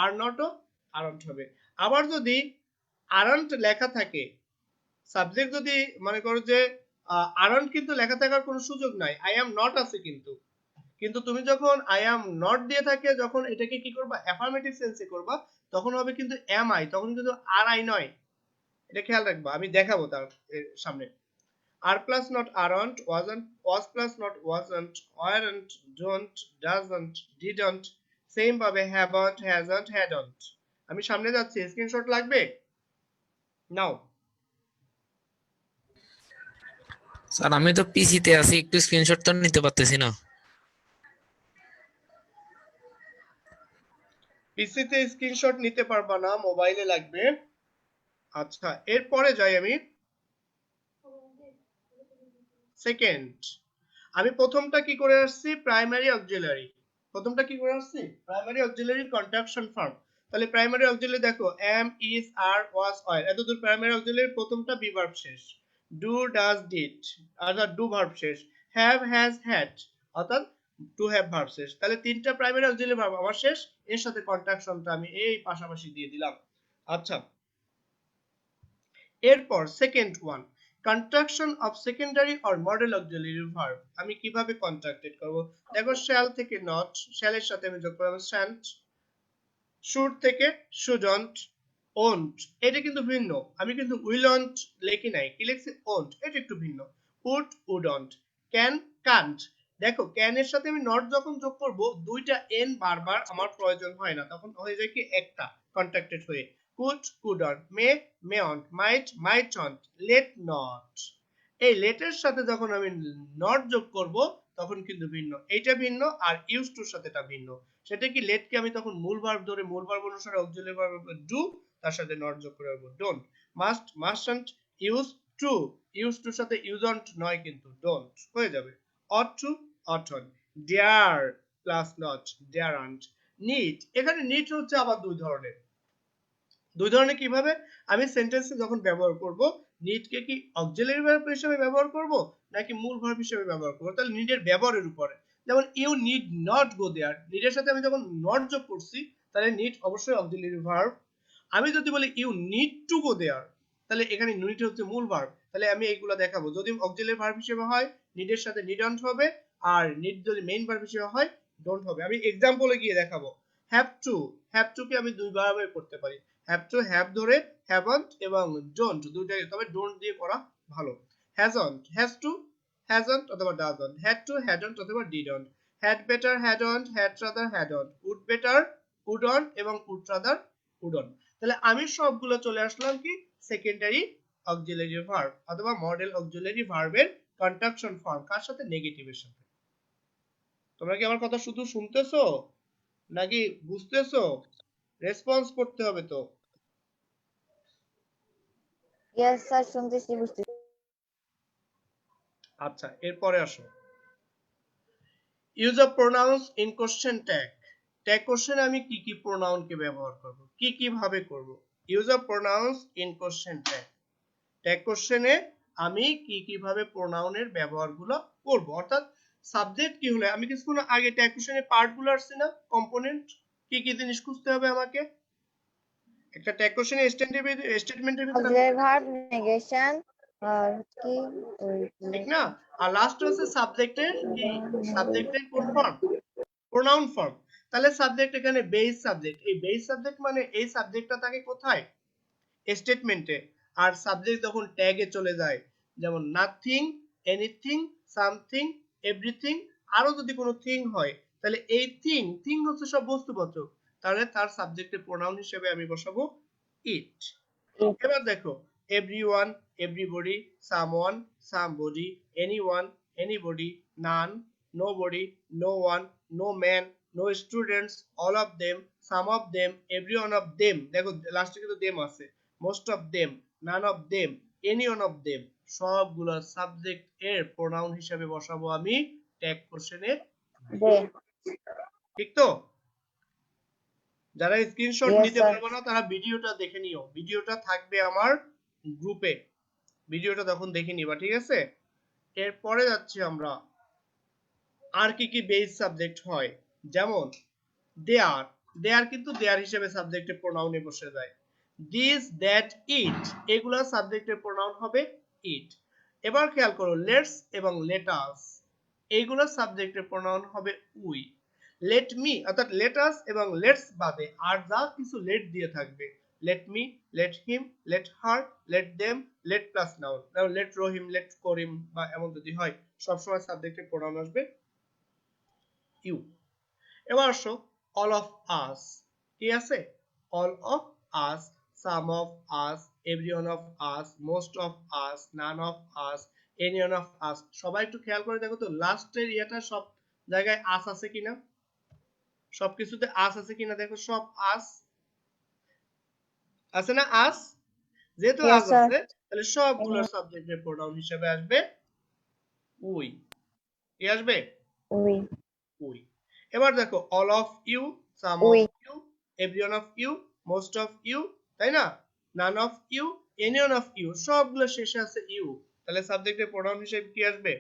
আর নটও আরন্ট হবে। আবার যদি আরন্ট লেখা থাকে, সাবজেক্ট যদি মনে করো যে আরন্ট কিন্তু লেখা থাকার কোনো সুযোগ নাই, আই এম নট আছে কিন্তু, কিন্তু তুমি যখন আই এম নট দিয়ে থাকে, যখন এটাকে কি করবা, অ্যাফার্মেটিভ সেন্সে করবা, তখন হবে কিন্তু এম আই, তখন কিন্তু আর আই নয়, এটা খেয়াল রাখবা, আমি দেখাবো তার সামনে। Are plus not aren't, wasn't, was plus not wasn't, weren't, don't, doesn't, didn't, same ভাবে হ্যাভন্ট, হ্যাজন্ট, হ্যাডন্ট। আমি সামনে যাচ্ছি, স্ক্রিনশট লাগবে নাও। স্যার আমি তো পিসিতে আছি, একটু স্ক্রিনশট তো নিতে পারতেছি না। পিসিতে স্ক্রিনশট নিতে পারবা না, মোবাইলে লাগবে। আচ্ছা, এরপরে যাই আমি সেকেন্ড। আমি প্রথমটা কি করে আসছি, প্রাইমারি অক্সিলারি, প্রথমটা কি করে আসছি, প্রাইমারি অক্সিলারি কন্ট্রাকশন ফর্ম। তাহলে প্রাইমারি অক্সিলারি দেখো am is are was were, এতদূর প্রাইমারি অক্সিলারি প্রথমটা বি ভার্ব শেষ, ডু ডাজ ডিড অর্থাৎ ডু ভার্ব শেষ, হ্যাভ হ্যাজ হ্যাড অর্থাৎ টু হ্যাভ ভার্ব শেষ। তাহলে তিনটা প্রাইমারি অক্সিলারি ভার্ব আমার শেষ, এর সাথে কন্ট্রাকশনটা আমি এই পাশাপাশি দিয়ে দিলাম। আচ্ছা, এরপর second one, contraction of secondary or modal auxiliary verb. আমি কিভাবে কন্ট্রাক্টেড করব, দেখো শ্যাল থেকে নট, শ্যালের সাথে আমি যোগ করলাম শ্যান্ট, শুড থেকে শুডন্ট, ওন্ট, এটা কিন্তু ভিন্ন, আমি কিন্তু উইলন্ট লিখি নাই, কি লিখছি ওন্ট, এটা একটু ভিন্ন। উড উডন্ট, ক্যান কান্ট, দেখো ক্যান এর সাথে আমি নট যখন যোগ করব, দুইটা এন বারবার আমার প্রয়োজন হয় না, তখন হয়ে যায় কি একটা কন্ট্রাক্টেড হয়ে, could couldn't, may mayn't, might mightn't, let not. এই লেটের সাথে যখন আমি নট যোগ করব তখন কিন্তু ভিন্ন, এইটা ভিন্ন আর ইউজ টুর সাথে এটা ভিন্ন। সেটা কি, লেটকে আমি তখন মূল ভার্ব ধরে মূল ভার্ব অনুসারে অক্সিলারি ভার্ব ডু, তার সাথে নট যোগ করে দেব, don't, must mustn't, use to, use টুর সাথে ইউজন্ট নয় কিন্তু ডোন্ট হয়ে যাবে, ought to oughtn't, dare plus not daren't, need, এখানে নিড হচ্ছে আবার দুই ধরনের, কিভাবে আমি সেন্টেন্সে যখন ব্যবহার করব, নিডকে কি অক্সিলারি ভার্ব হিসেবে ব্যবহার করব নাকি মূল ভার্ব হিসেবে ব্যবহার করব, তাহলে নিডের ব্যবহারের উপরে। যেমন ইউ নিড নট গো দেয়ার, নিডের সাথে আমি যখন নট যোগ করছি তাহলে নিড অবশ্যই অক্সিলারি ভার্ব। আমি যদি বলি ইউ নিড টু গো দেয়ার, তাহলে এখানে নিড হচ্ছে মূল ভার্ব। তাহলে আমি এইগুলা দেখাবো, যদি অক্সিলারি ভার্ব হিসেবে হয় নিডের সাথে নিডন্ট হবে, আর নিড যদি মেইন ভার্ব হিসেবে হয় ডোন্ট হবে। আমি এক্সাম্পলে গিয়ে দেখাবো। হ্যাভ টু, হ্যাভ টু কে আমি দুই ভাবে করতে পারি, হ্যাভ টু হ্যাভ ধরে হ্যাভন্ট এবং ডোন্ট দুইটাই, তবে ডোন্ট দিয়ে করা ভালো। হ্যাজন্ট, হ্যাজ টু হ্যাজন্ট অথবা ডাজন্ট, হ্যাড টু হ্যাডন্ট অথবা didn't, had better hadn't, had rather hadn't, would better wouldn't এবং উড রাদার উডন্ট। তাহলে আমি সবগুলো চলে আসলাম কি সেকেন্ডারি অক্সিলারি ভার্ব অথবা মডেল অক্সিলারি ভার্বের কন্ট্রাকশন ফর্ম, কার সাথে, নেগেটিভের সাথে। তোমরা কি আমার কথা শুধু শুনতেছো নাকি বুঝতেছো? রেসপন্স করতে হবে তো। ইয়েস স্যার, শুনতেছি, বুঝতেছি। আচ্ছা, এরপরে আসো। Use of pronouns in question tag. Tag কোশ্চেনে আমি কি কি প্রোনাউন কে ব্যবহার করব, কি কি ভাবে করব? Use of pronouns in question tag. Tag কোশ্চেনে আমি কি কি ভাবে প্রোনাউনের ব্যবহারগুলো করব, অর্থাৎ সাবজেক্ট কি হলে আমি কিছুক্ষণ আগে ট্যাগ কোশ্চেনে পার্টগুলো আসছে না, কম্পোনেন্ট, কি কি জিনিস খুঁজতে হবে আমাকে একটা ট্যাগ কোশ্চেনে স্টেটমেন্টের ভিতরে আমি অক্সিলারি ভার্ব, নেগেশন, আর কি ওই ঠিক না? আর লাস্ট হচ্ছে সাবজেক্টের কি, সাবজেক্টের কোন ফর্ম, প্রোনাউন ফর্ম। তাহলে সাবজেক্ট এখানে বেস সাবজেক্ট, এই বেস সাবজেক্ট মানে এই সাবজেক্টটা থাকে কোথায়, স্টেটমেন্টে। আর সাবজেক্ট যখন ট্যাগে চলে যায়, যেমন নাথিং, এনিথিং, সামথিং, এভরিথিং, আরো যদি কোনো থিং হয়, তাহলে এই থিং হচ্ছে সব বস্তুবাচক, তাহলে তার সাবজেক্টের প্রোনাউন হিসেবে আমি বসাবো ইট। এবার দেখো, everyone, everybody, someone, somebody, anyone, anybody, none, nobody, no one, no man, no students, all of them, some of them, every one of them, দেখো লাস্টে কিন্তু দেম আছে, most of them, none of them, any one of them, সবগুলো subject এর pronoun হিসেবে বসাবো আমি tag কোশ্চেনে। দে। ঠিক তো? যারা স্ক্রিনশট ইয়েস নিতে স্যার। পারবো না তারা ভিডিওটা দেখে নিও, ভিডিওটা থাকবে আমার গ্রুপে, ভিডিওটা তখন দেখে নিবা, ঠিক আছে? এরপরে যাচ্ছি আমরা, আর কি কি বেস সাবজেক্ট হয়, যেমন দেয়ার, দেয়ার কিন্তু দেয়ার হিসেবে সাবজেক্টের প্রোনাউনে বসে যায়। দিস, দ্যাট, ইট, এগুলা সাবজেক্টের প্রোনাউন হবে ইট। এবার খেয়াল করো, লেটস এবং লেটাস, এইগুলা সাবজেক্টের প্রোনাউন হবে উই। লেট মি, অর্থাৎ লেটাস এবং লেটস বাদে আর যা কিছু লেট দিয়ে থাকবে, late me, let him, let her, let them, let plus noun, যেমন লেট রহিম, লেট করিম বা এমন যদি হয়, সবসময় সাবজেক্টের প্রোনাউন আসবে ইউ। এবার আসো, অল অফ আস, কি আছে, all of us, some of us, every one of us, most of us, none of us, any one of us. সবাই একটু খেয়াল করে দেখো তো লাস্টের ইয়েটা সব জায়গায় আস আছে কিনা, সবকিছুতে আস আছে কিনা, দেখো সব আস আছে না, আস, যেহেতু ইয়েস আস স্যার। আছে তাহলে সবগুলোর সাবজেক্টের প্রোনাউন হিসেবে আসবে উই, কি আসবে, উই। উই। এবার দেখো, all of you, some of we. You, everyone of you, most of you, তাই না, none of you, anyone of you, সবগুলো শেষে আছে ইউ, তাহলে সাবজেক্টের প্রোনাউন হিসেবে কি আসবে,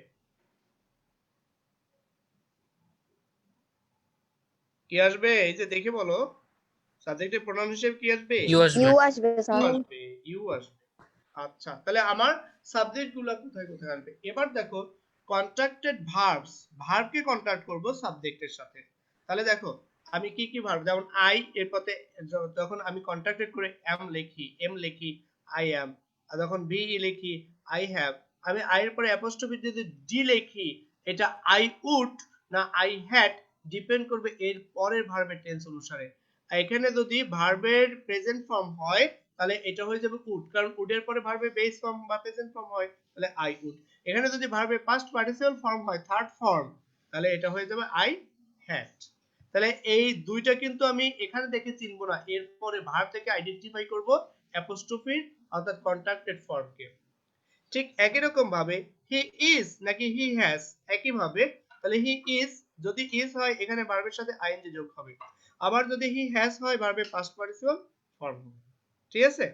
কি আসবে, এই যে দেখে বলো, সাবজেক্টের প্রোনাউন হিসেবে কি আসবে, ইউ আসবে। ইউ আসবে ইউ স্যার। আসবে, ইউ আসবে। আচ্ছা, তাহলে আমার সাবজেক্ট গুলো কোথায় কোথায় আসবে। এবার দেখো, কন্ট্রাক্টেড ভার্বস, ভার্বকে কন্ট্রাক্ট করব সাবজেক্টের সাথে। তাহলে দেখো আমি কি কি ভার্ব, যেমন আই এর পথে যখন আমি কন্ট্রাক্টেড করে এম লিখি, আই অ্যাম, আর যখন বি লিখি আই হ্যাভ, আমি আই এর পরে অ্যাপোস্ট্রফি যদি ডি লিখি, এটা আই উড না আই হ্যাড ডিপেন্ড করবে এর পরের ভার্বের টেন্স অনুসারে। এখানে যদি ভার্বের প্রেজেন্ট ফর্ম হয় তাহলে এটা হয়ে যাবে উড, কারণ উডের পরে ভার্বের বেস ফর্ম বা প্রেজেন্ট ফর্ম হয়, তাহলে আই উড। এখানে যদি ভার্বের পাস্ট পার্টিসিপল ফর্ম হয়, থার্ড ফর্ম, তাহলে এটা হয়ে যাবে আই হ্যাড। তাহলে এই দুইটা কিন্তু আমি এখানে দেখে চিনবো না, এরপরে ভার্ব থেকে আইডেন্টিফাই করব অ্যাপোস্ট্রফির অর্থাৎ কন্ট্রাক্টেড ফর্মকে। ঠিক একই রকম ভাবে হি ইজ নাকি হি হ্যাজ, একই ভাবে তাহলে হি ইজ যদি ইজ হয় এখানে ভার্বের সাথে আইএনজি যোগ হবে, আবার যদি হি হ্যাজ হয় ভার্বের পাস্ট পার্টিসিপল ফর্ম হবে, ঠিক আছে?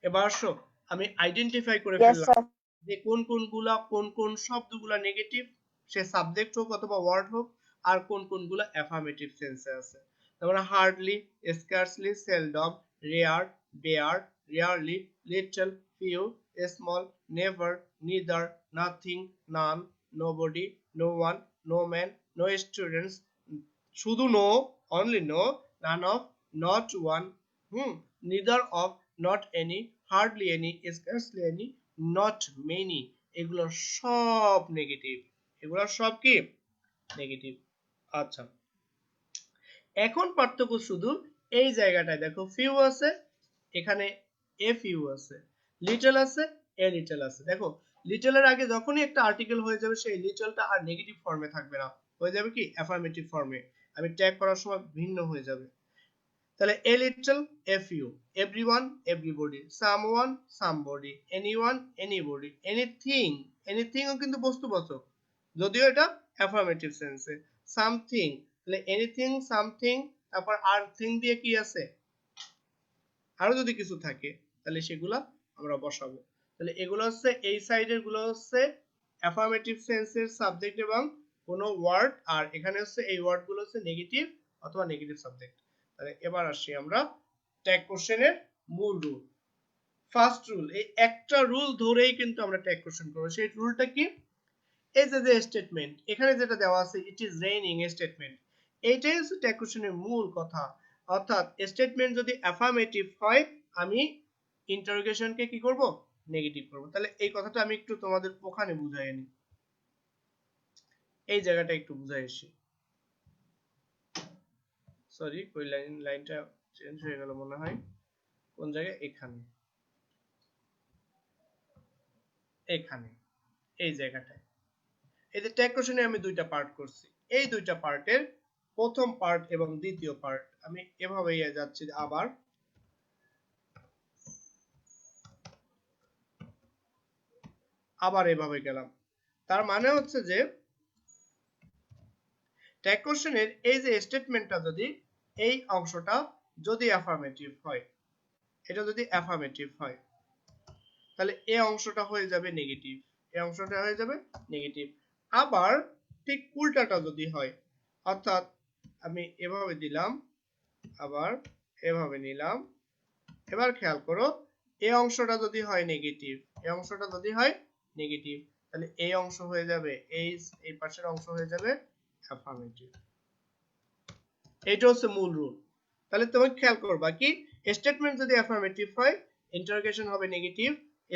এবার আসো, আমি আইডেন্টিফাই করে ইয়েস ফেললাম স্যার। যে কোন কোন শব্দগুলা নেগেটিভ, সে সাবজেক্ট হোক অথবা ওয়ার্ড হোক, আর কোন কোনগুলা অ্যাফার্মেটিভ সেন্সে আছে। যেমন hardly, scarcely, seldom, rare, bare, rarely, little, few, small, never, neither, nothing, none, nobody, no one, no man, no students, শুধু no, only no, none of, not one, neither of, not any, hardly any, scarcely any, not many, এগুলো সব negative, এগুলো সব কি negative. আচ্ছা, এখন পার্থক্য শুধু এই জায়গাটায়, দেখো ফিউ আছে, এখানে এ ফিউ আছে, লিটল আছে, এ লিটল আছে। দেখো লিটলের আগে যখনই একটা আর্টিকেল হয়ে যাবে সেই লিটলটা আর নেগেটিভ ফর্মে থাকবে না, হয়ে যাবে কি অ্যাফার্মেটিভ ফর্মে, আমি ট্যাগ করার সময় ভিন্ন হয়ে যাবে। তাহলে a little, a few, everyone, everybody, someone, somebody, anyone, anybody, anything, এনিথিংও কিন্তু বস্তুবাচক যদিও এটা অ্যাফার্মেটিভ সেন্সে। সামথিং, তাহলে এনিথিং, সামথিং, তারপর আর থিং দিয়ে কি আছে, আরো যদি কিছু থাকে তাহলে সেগুলা আমরা বসাবো। তাহলে এগুলো হচ্ছে এই সাইডের গুলো হচ্ছে অ্যাফার্মেটিভ সেন্সের সাবজেক্ট এবং কোনো ওয়ার্ড, আর এখানে হচ্ছে এই ওয়ার্ড গুলো হচ্ছে নেগেটিভ অথবা নেগেটিভ সাবজেক্ট। তাহলে এবার আসি আমরা ট্যাগ কোশ্চেনের মূল রুল। ফার্স্ট রুল, এই একটা রুল ধরেই কিন্তু আমরা ট্যাগ কোশ্চেন করব। সেই রুলটা কি, এই যে স্টেটমেন্ট এখানে যেটা দেওয়া আছে ইট ইজ রেইনিং স্টেটমেন্ট, এইটাই হচ্ছে ট্যাগ কোশ্চেনের মূল কথা। অর্থাৎ স্টেটমেন্ট যদি অ্যাফার্মেটিভ হয় আমি ইন্টারোগেশনকে কি করব, নেগেটিভ করব। তাহলে এই কথাটা আমি একটু তোমাদের ওখানে বুঝাই আনি, এই জায়গাটা একটু বুঝাই আসি। সরি কই লাইনটা চেঞ্জ হয়ে গেল মনে হয়, কোন জায়গায়, এখানে, এখানে এই জায়গাটায়। এই যে ট্যাগ কোশ্চেনে আমি দুইটা পার্ট করছি, এই দুইটা পার্টের প্রথম পার্ট এবং দ্বিতীয় পার্ট আমি এভাবেই যাচ্ছি, আবার এভাবে গেলাম। তার মানে হচ্ছে যে ট্যাগ কোশ্চেনের এই যে স্টেটমেন্টটা যদি এই অংশটা যদি অ্যাফার্মেটিভ হয়, এটা যদি অ্যাফার্মেটিভ হয় তাহলে এই অংশটা হয়ে যাবে নেগেটিভ, এই অংশটা হয়ে যাবে নেগেটিভ। আবার ঠিক উল্টাটা যদি হয়, অর্থাৎ আমি এভাবে দিলাম আবার এভাবে নিলাম, এবার খেয়াল করো এই অংশটা যদি হয় নেগেটিভ, এই অংশটা যদি হয় নেগেটিভ, তাহলে এই অংশ হয়ে যাবে এই পাশের অংশ হয়ে যাবে অ্যাফার্মেটিভ। এটা হচ্ছে মূল রুল। তাহলে তুমি খেয়াল করবা কি, স্টেটমেন্ট যদি অ্যাফার্মেটিভ হয় ইন্টারোগেশন হবে নেগেটিভ,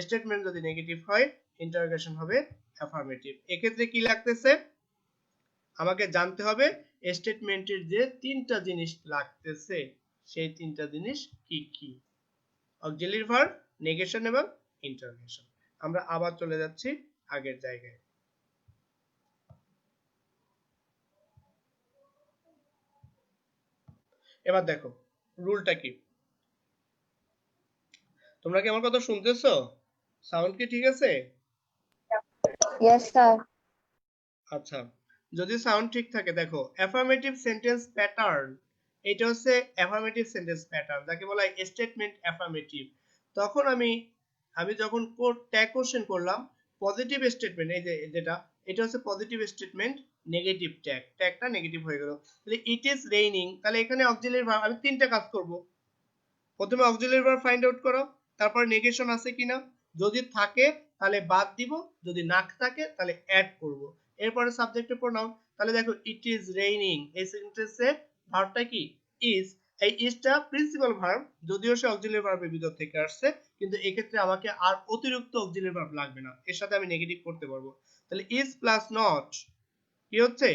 স্টেটমেন্ট যদি নেগেটিভ হয় ইন্টারোগেশন হবে অ্যাফার্মেটিভ। এক্ষেত্রে কি লাগতেছে, আমাকে জানতে হবে স্টেটমেন্টের যে তিনটা জিনিস লাগতেছে সেই তিনটা জিনিস কি কি, অক্সিলারি ভার্ব, নেগেশন এবং ইন্টারোগেশন। আমরা আবার চলে যাচ্ছি আগের জায়গায়। এবার দেখো রুলটা কি, তোমরা কি আমার কথা শুনতেছো, সাউন্ড কি ঠিক আছে? Yes, sir. আচ্ছা, যদি সাউন্ড ঠিক থাকে দেখো অ্যাফার্মেটিভ সেন্টেন্স প্যাটার্ন, এটা হচ্ছে অ্যাফার্মেটিভ সেন্টেন্স প্যাটার্ন যাকে বলা হয় স্টেটমেন্ট অ্যাফার্মেটিভ। তখন আমি যখন ট্যাগ কোশ্চেন করলাম পজিটিভ স্টেটমেন্ট, এই যে যেটা এটা হচ্ছে পজিটিভ স্টেটমেন্ট, নেগেটিভ ট্যাগটা নেগেটিভ হয়ে গেল। তাহলে ইট ইজ রেইনিং, তাহলে এখানে অক্সিলারি ভার্ব আমি তিনটা কাজ করব। প্রথমে অক্সিলারি ভার্ব ফাইন্ড আউট করো, তারপর নেগেশন আছে কিনা, যদি থাকে তাহলে বাদ দিব, যদি না থাকে তাহলে অ্যাড করব। এরপরে সাবজেক্টের প্রোনাউন, তাহলে দেখো ইট ইজ রেইনিং, এই সেন্টেন্সে ভার্বটা কি ইজ, এই ইজটা প্রিন্সিপাল ভার্ব যদিও সে অক্সিলারি ভার্বের ভিতর থেকে আসছে, কিন্তু এই ক্ষেত্রে আমাকে আর অতিরিক্ত অক্সিলারি ভার্ব লাগবে না, এর সাথে আমি নেগেটিভ করতে পারবো। তাহলে ইজ প্লাস নট কি হচ্ছে,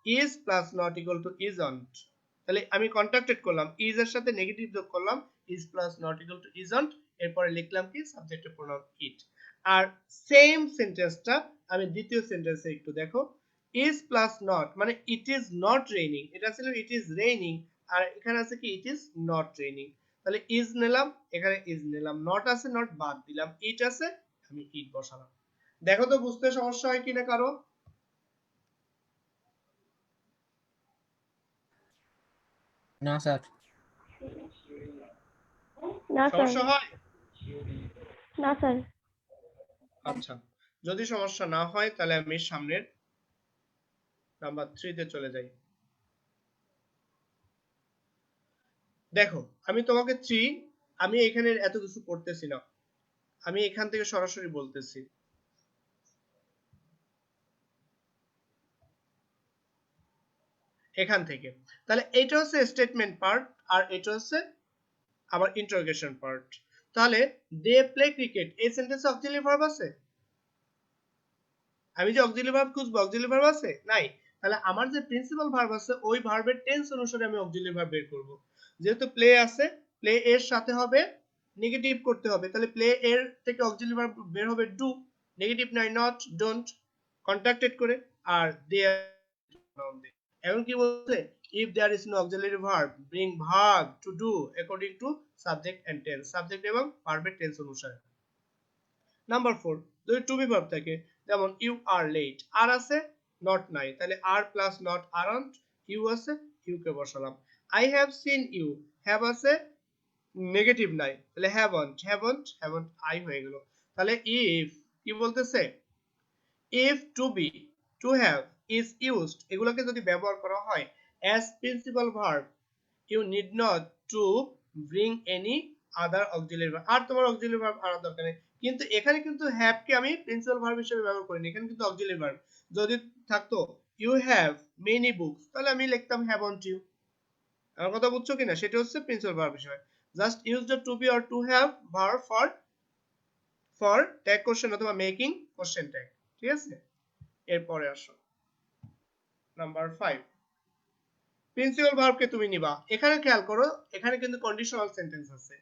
is plus not equal two isn't. তাহলে আমি কন্ট্রাক্টেড করলাম, ইজ এর সাথে নেগেটিভ যোগ করলাম, is plus not equal two isn't, এরপরে লিখলাম কি সাবজেক্টের প্রোনাউন ইট। আর সেম সেন্টেন্সটা আমি দ্বিতীয় সেন্টেন্সে একটু দেখো, ইজ প্লাস নট মানে ইট ইজ নট রেইনিং, এটা ছিল ইট ইজ রেইনিং, আর এখানে আছে কি ইট ইজ নট রেইনিং। তাহলে ইজ নিলাম, এখানে ইজ নিলাম, নট আছে নট বাদ দিলাম, ইট আছে আমি ইট বসালাম। দেখো তো বুঝতে সমস্যা হয় কিনা কারো? না স্যার। না স্যার, সমস্যা হয়? না স্যার। আচ্ছা, যদি সমস্যা না হয় তাহলে আমি সামনের নাম্বার 3 তে চলে যাই। দেখো আমি তোমাকে 3, আমি এখানে এত কিছু করতেছি না, আমি এখান থেকে সরাসরি বলতেছি। এখান থেকে তাহলে এটা হচ্ছে স্টেটমেন্ট পার্ট আর এটা হচ্ছে আবার ইন্টারোগেশন পার্ট। তাহলে দে প্লে ক্রিকেট, এই সেন্টেন্সে অক্সিলারি ভার্ব আছে, আমি যে অক্সিলারি ভার্ব খুঁজবো অক্সিলারি ভার্ব আছে নাই, তাহলে আমার যে প্রিন্সিপাল ভার্ব আছে ওই ভার্বের টেন্স অনুসারে আমি অক্সিলারি ভার্ব বের করব। যেহেতু প্লে আছে, প্লে এর সাথে হবে নেগেটিভ করতে হবে, তাহলে প্লে এর থেকে অক্সিলারি ভার্ব বের হবে ডু, নেগেটিভ নাই নট, ডোন্ট, কন্ট্রাক্টেড করে, আর দে noun দিয়ে। এখন কি বলছে, if there is no auxiliary verb bring verb to do according to subject and tense, subject এবং ভার্বের টেন্স অনুসারে। নাম্বার 4, যদি টু বি ভার্ব থাকে, যেমন ইউ আর লেট, আর আছে নট নাই, তাহলে আর প্লাস নট আরন্ট, ইউ আছে ইউ কে বসালাম। I have seen you, have আছে নেগেটিভ নাই, তাহলে হ্যাভন্ট আই হয়ে গেল। তাহলে ইফ কি বলতেছে, if to be, to have, is used, এগুলোকে যদি ব্যবহার করা হয় as principal verb, you need not to bring any other auxiliary verb, আর তোমার auxiliary verb আনার দরকার নেই। কিন্তু এখানে কিন্তু have কে আমি প্রিন্সিপাল ভার্ব হিসেবে ব্যবহার করিনি, এখানে কিন্তু auxiliary verb। যদি থাকতো you have many books, তাহলে আমি লিখতাম haven't you। আমার কথা বুঝছো কিনা, সেটা হচ্ছে প্রিন্সিপাল ভার্ব হিসেবে। Just use the to be or to have verb for tag question অথবা মেকিং কোশ্চেন ট্যাগ, ঠিক আছে। এরপরে আসো নাম্বার 5, প্রিন্সিপাল ভার্বকে তুমি নিবা। এখানে খেয়াল করো, এখানে কিন্তু কন্ডিশনাল সেন্টেন্স আছে,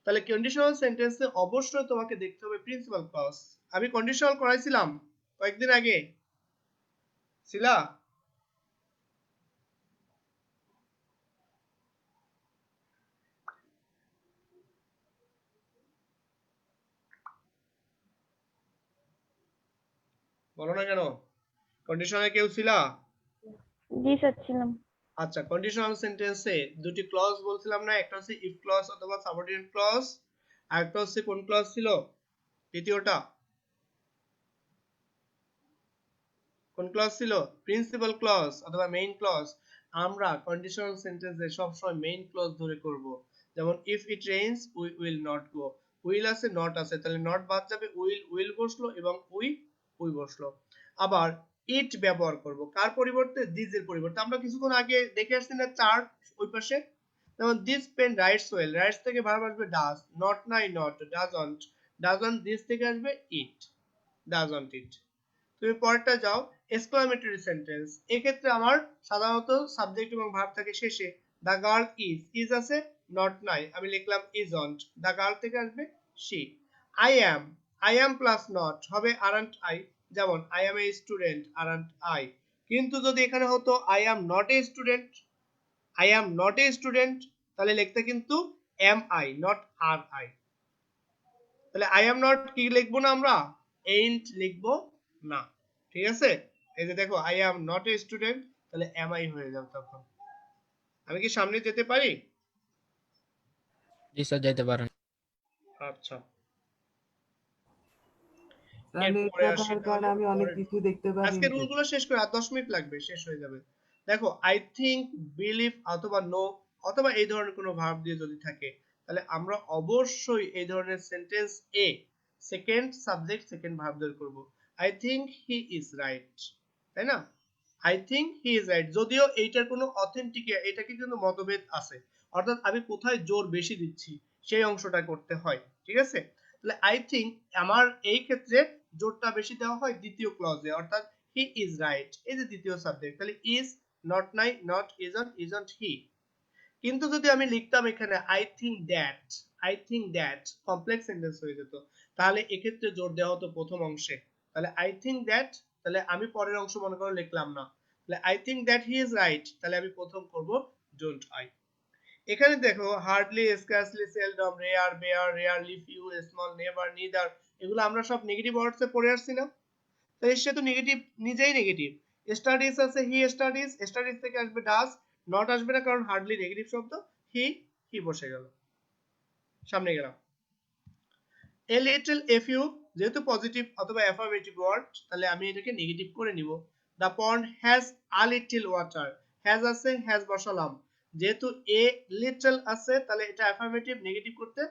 তাহলে কন্ডিশনাল সেন্টেন্সে অবশ্যই তোমাকে দেখতে হবে প্রিন্সিপাল ক্লজ। আমি কন্ডিশনাল করাইছিলাম কয়েকদিন আগে, ছিলা? বলো না কেন, কন্ডিশনালে কেউ ছিলা? জি স্যার ছিলাম। আচ্ছা, কন্ডিশনাল সেন্টেন্সে দুটি ক্লজ বলছিলাম না, একটা হচ্ছে ইফ ক্লজ অথবা সাবঅর্ডিনেট ক্লজ, আর একটা হচ্ছে কোন ক্লজ ছিল দ্বিতীয়টা, কোন ক্লজ ছিল? প্রিন্সিপাল ক্লজ অথবা মেইন ক্লজ। আমরা কন্ডিশনাল সেন্টেন্সে সবসময় মেইন ক্লজ ধরে করব। যেমন if it rains we will not go, will আছে নট আছে, তাহলে নট বাদ যাবে, উইল বসলো এবং উই বসলো। আবার ইট ব্যবহার করব কার পরিবর্তে? দিস এর পরিবর্তে। আমরা কিছুক্ষণ আগে দেখে আসছি না চার্ট ওই পাশে, যেমন this pen writes well, writes থেকে ভার্ব আসবে ডাজ, নট নাই নট, ডাজন্ট দিস থেকে আসবে ইট, ডাজন্ট ইট। তুমি পরেরটা যাও, এক্সক্লামেটরি সেন্টেন্স। এক্ষেত্রে আমার সাধারণত সাবজেক্ট এবং ভার্ব থাকে শেষে। দা গার্ল ইজ আছে নট নাই, আমি লিখলাম ইজন্ট, দা গার্ল থেকে আসবে she. I am plus not হবে আরন্ট আই, যেমন I am a student, aren't I. কিন্তু যদি এখানে হতো I am not a student, তাহলে লিখতে কিন্তু am I, not are I. তাহলে আই অ্যাম নট কি লিখবো না, আমরা ain't লিখবো না, ঠিক আছে। এই যে দেখো I am not a student, তাহলে এম আই হয়ে যাবে তখন। আমি কি সামনে যেতে পারি? জি স্যার যাইতে পারেন। আচ্ছা, স্যার নেট এরপরে না আসি থাকার কারণে তাহলে আমি অনেক পরের। কিছু দেখতে আজকের পারিনি। রুলগুলো শেষ করে আর 10 মিনিট লাগবে, শেষ হয়ে যাবে। দেখো আই থিংক, বিলিভ অথবা নো অথবা এই ধরনের কোনো ভার্ব দিয়ে যদি থাকে, তাহলে আমরা অবশ্যই এই ধরনের সেন্টেন্স এ সেকেন্ড সাবজেক্ট সেকেন্ড ভার্ব ধরে করব। I think he is right, তাই না? I think he is right, যদিও এইটার কোনো অথেন্টিক, এটাকে কিন্তু মতভেদ আছে, অর্থাৎ আমি কোথায় জোর বেশি দিচ্ছি সেই অংশটা করতে হয়, ঠিক আছে। তাহলে আই থিংক আমার এই ক্ষেত্রে জোরটা বেশি দেওয়া হয় দ্বিতীয় ক্লজে, অর্থাৎ হি ইজ রাইট, এই যে দ্বিতীয় সাবজেক্ট, তাহলে ইজ নট নাই, নট ইজন্ট হি। কিন্তু যদি আমি লিখতাম এখানে I think that complex sentence হয়ে যেত, তাহলে এক্ষেত্রে জোর দেওয়া হতো প্রথম অংশে। তাহলে আই থিংক দ্যাট, তাহলে আমি পরের অংশ মনে করো লিখলাম না, তাহলে I think that he is right, তাহলে আমি প্রথম করব ডোন্ট আই। এখানে দেখো hardly, scarcely, seldom, rare, bare, rarely, few, small, never, neither, এগুলো আমরা সব নেগেটিভ ওয়ার্ডসে পড়ে আসছি না? তো সে তো নেগেটিভ, নিজেই নেগেটিভ। স্টাডিজ আছে হি স্টাডিজ থেকে আসবে ডাজ, নট আসবে না কারণ হার্ডলি নেগেটিভ শব্দ, হি বসে গেল, সামনে গেলাম। এ লিটল, এ ফিউ যেহেতু পজিটিভ অথবা অ্যাফার্মেটিভ ওয়ার্ড, তাহলে আমি এটাকে নেগেটিভ করে নিব। The pond has a little water, has আছে হ্যাজ বসালাম, যেহেতু এ লিটল আছে তাহলে এটা অ্যাফার্মেটিভ, নেগেটিভ করতে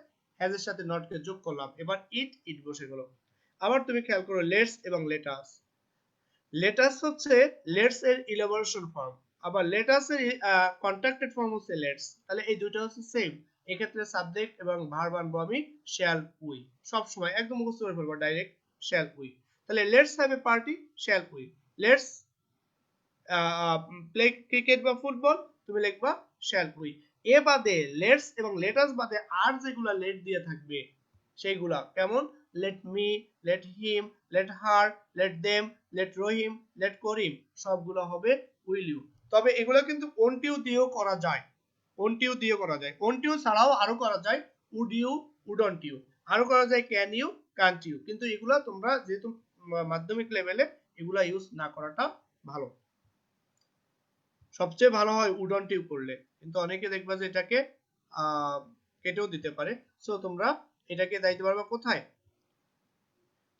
হ্যাজ এর সাথে নট কে যোগ করলাম, এবার ইট বসে গেল। আবার তুমি খেয়াল করো লেটস এবং লেটাস। লেটাস হচ্ছে লেটস এর ইলাবোরেশন ফর্ম, আবার লেটাস এর কন্ট্রাক্টেড ফর্ম হচ্ছে লেটস, তাহলে এই দুটো হচ্ছে সেম। এক্ষেত্রে সাবজেক্ট এবং ভার্ব আনবো আমি শ্যাল উই, সব সময় একদম মুখস্থ করে ফেলবো ডাইরেক্ট শ্যাল উই। তাহলে let's have a party, shall we. Let's play cricket বা ফুটবল, তুমি লিখবা শ্যাল উই। এ বাদে লেটস এবং লেটাস বাদে আর যেগুলা লেট দিয়ে থাকবে সেইগুলা কেমন, let me, let him, let her, let them, let Rahim, let Karim, সবগুলো হবে উইল ইউ। তবে এগুলো কিন্তু ওন্ট ইউ দিয়েও করা যায়, ওন্ট ইউ দিয়েও করা যায়, ওন্ট ইউ ছাড়াও আরো করা যায় উড ইউ, উডন্ট ইউ, আরো করা যায় ক্যান ইউ, কান্ট ইউ। কিন্তু এগুলা তোমরা যেহেতু মাধ্যমিক লেভেলে এগুলা ইউজ না করাটা ভালো। সবচেয়ে ভালো হয় উডন্ট ইউ করলে, কিন্তু অনেকে দেখবা যে এটাকে কেটেও দিতে পারে। সো তোমরা এটাকে দিতে পারবে কোথায়,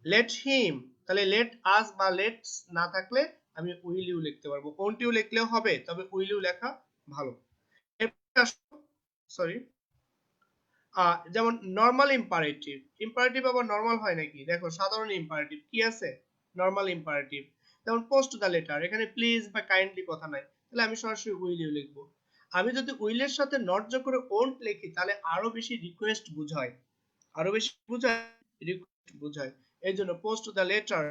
লেট হিম, তাহলে লেট আস বা লেটস না থাকলে আমি উইল ইউ লিখতে পারবো, ওন্ট ইউ লিখলেও হবে, তবে উইল ইউ লেখা ভালো। সরি, যেমন নরমাল ইম্পারেটিভ, ইম্পারেটিভ আবার নরমাল হয় নাকি? দেখো সাধারণ ইম্পারেটিভ কি আছে, নরমাল ইম্পারেটিভ। যেমন পোস্ট দ্য লেটার, এখানে প্লিজ বা কাইন্ডলি কথা নাই, তাহলে আমি সরাসরি উইল ইউ লিখবো। আমি যদি উইলের সাথে নট যোগ করে ওন্ট লিখি তাহলে আরো বেশি রিকোয়েস্ট বোঝায়, আরো বেশি বোঝায়, রিকোয়েস্ট বোঝায়। এই জন্য পোস্ট দ্য লেটার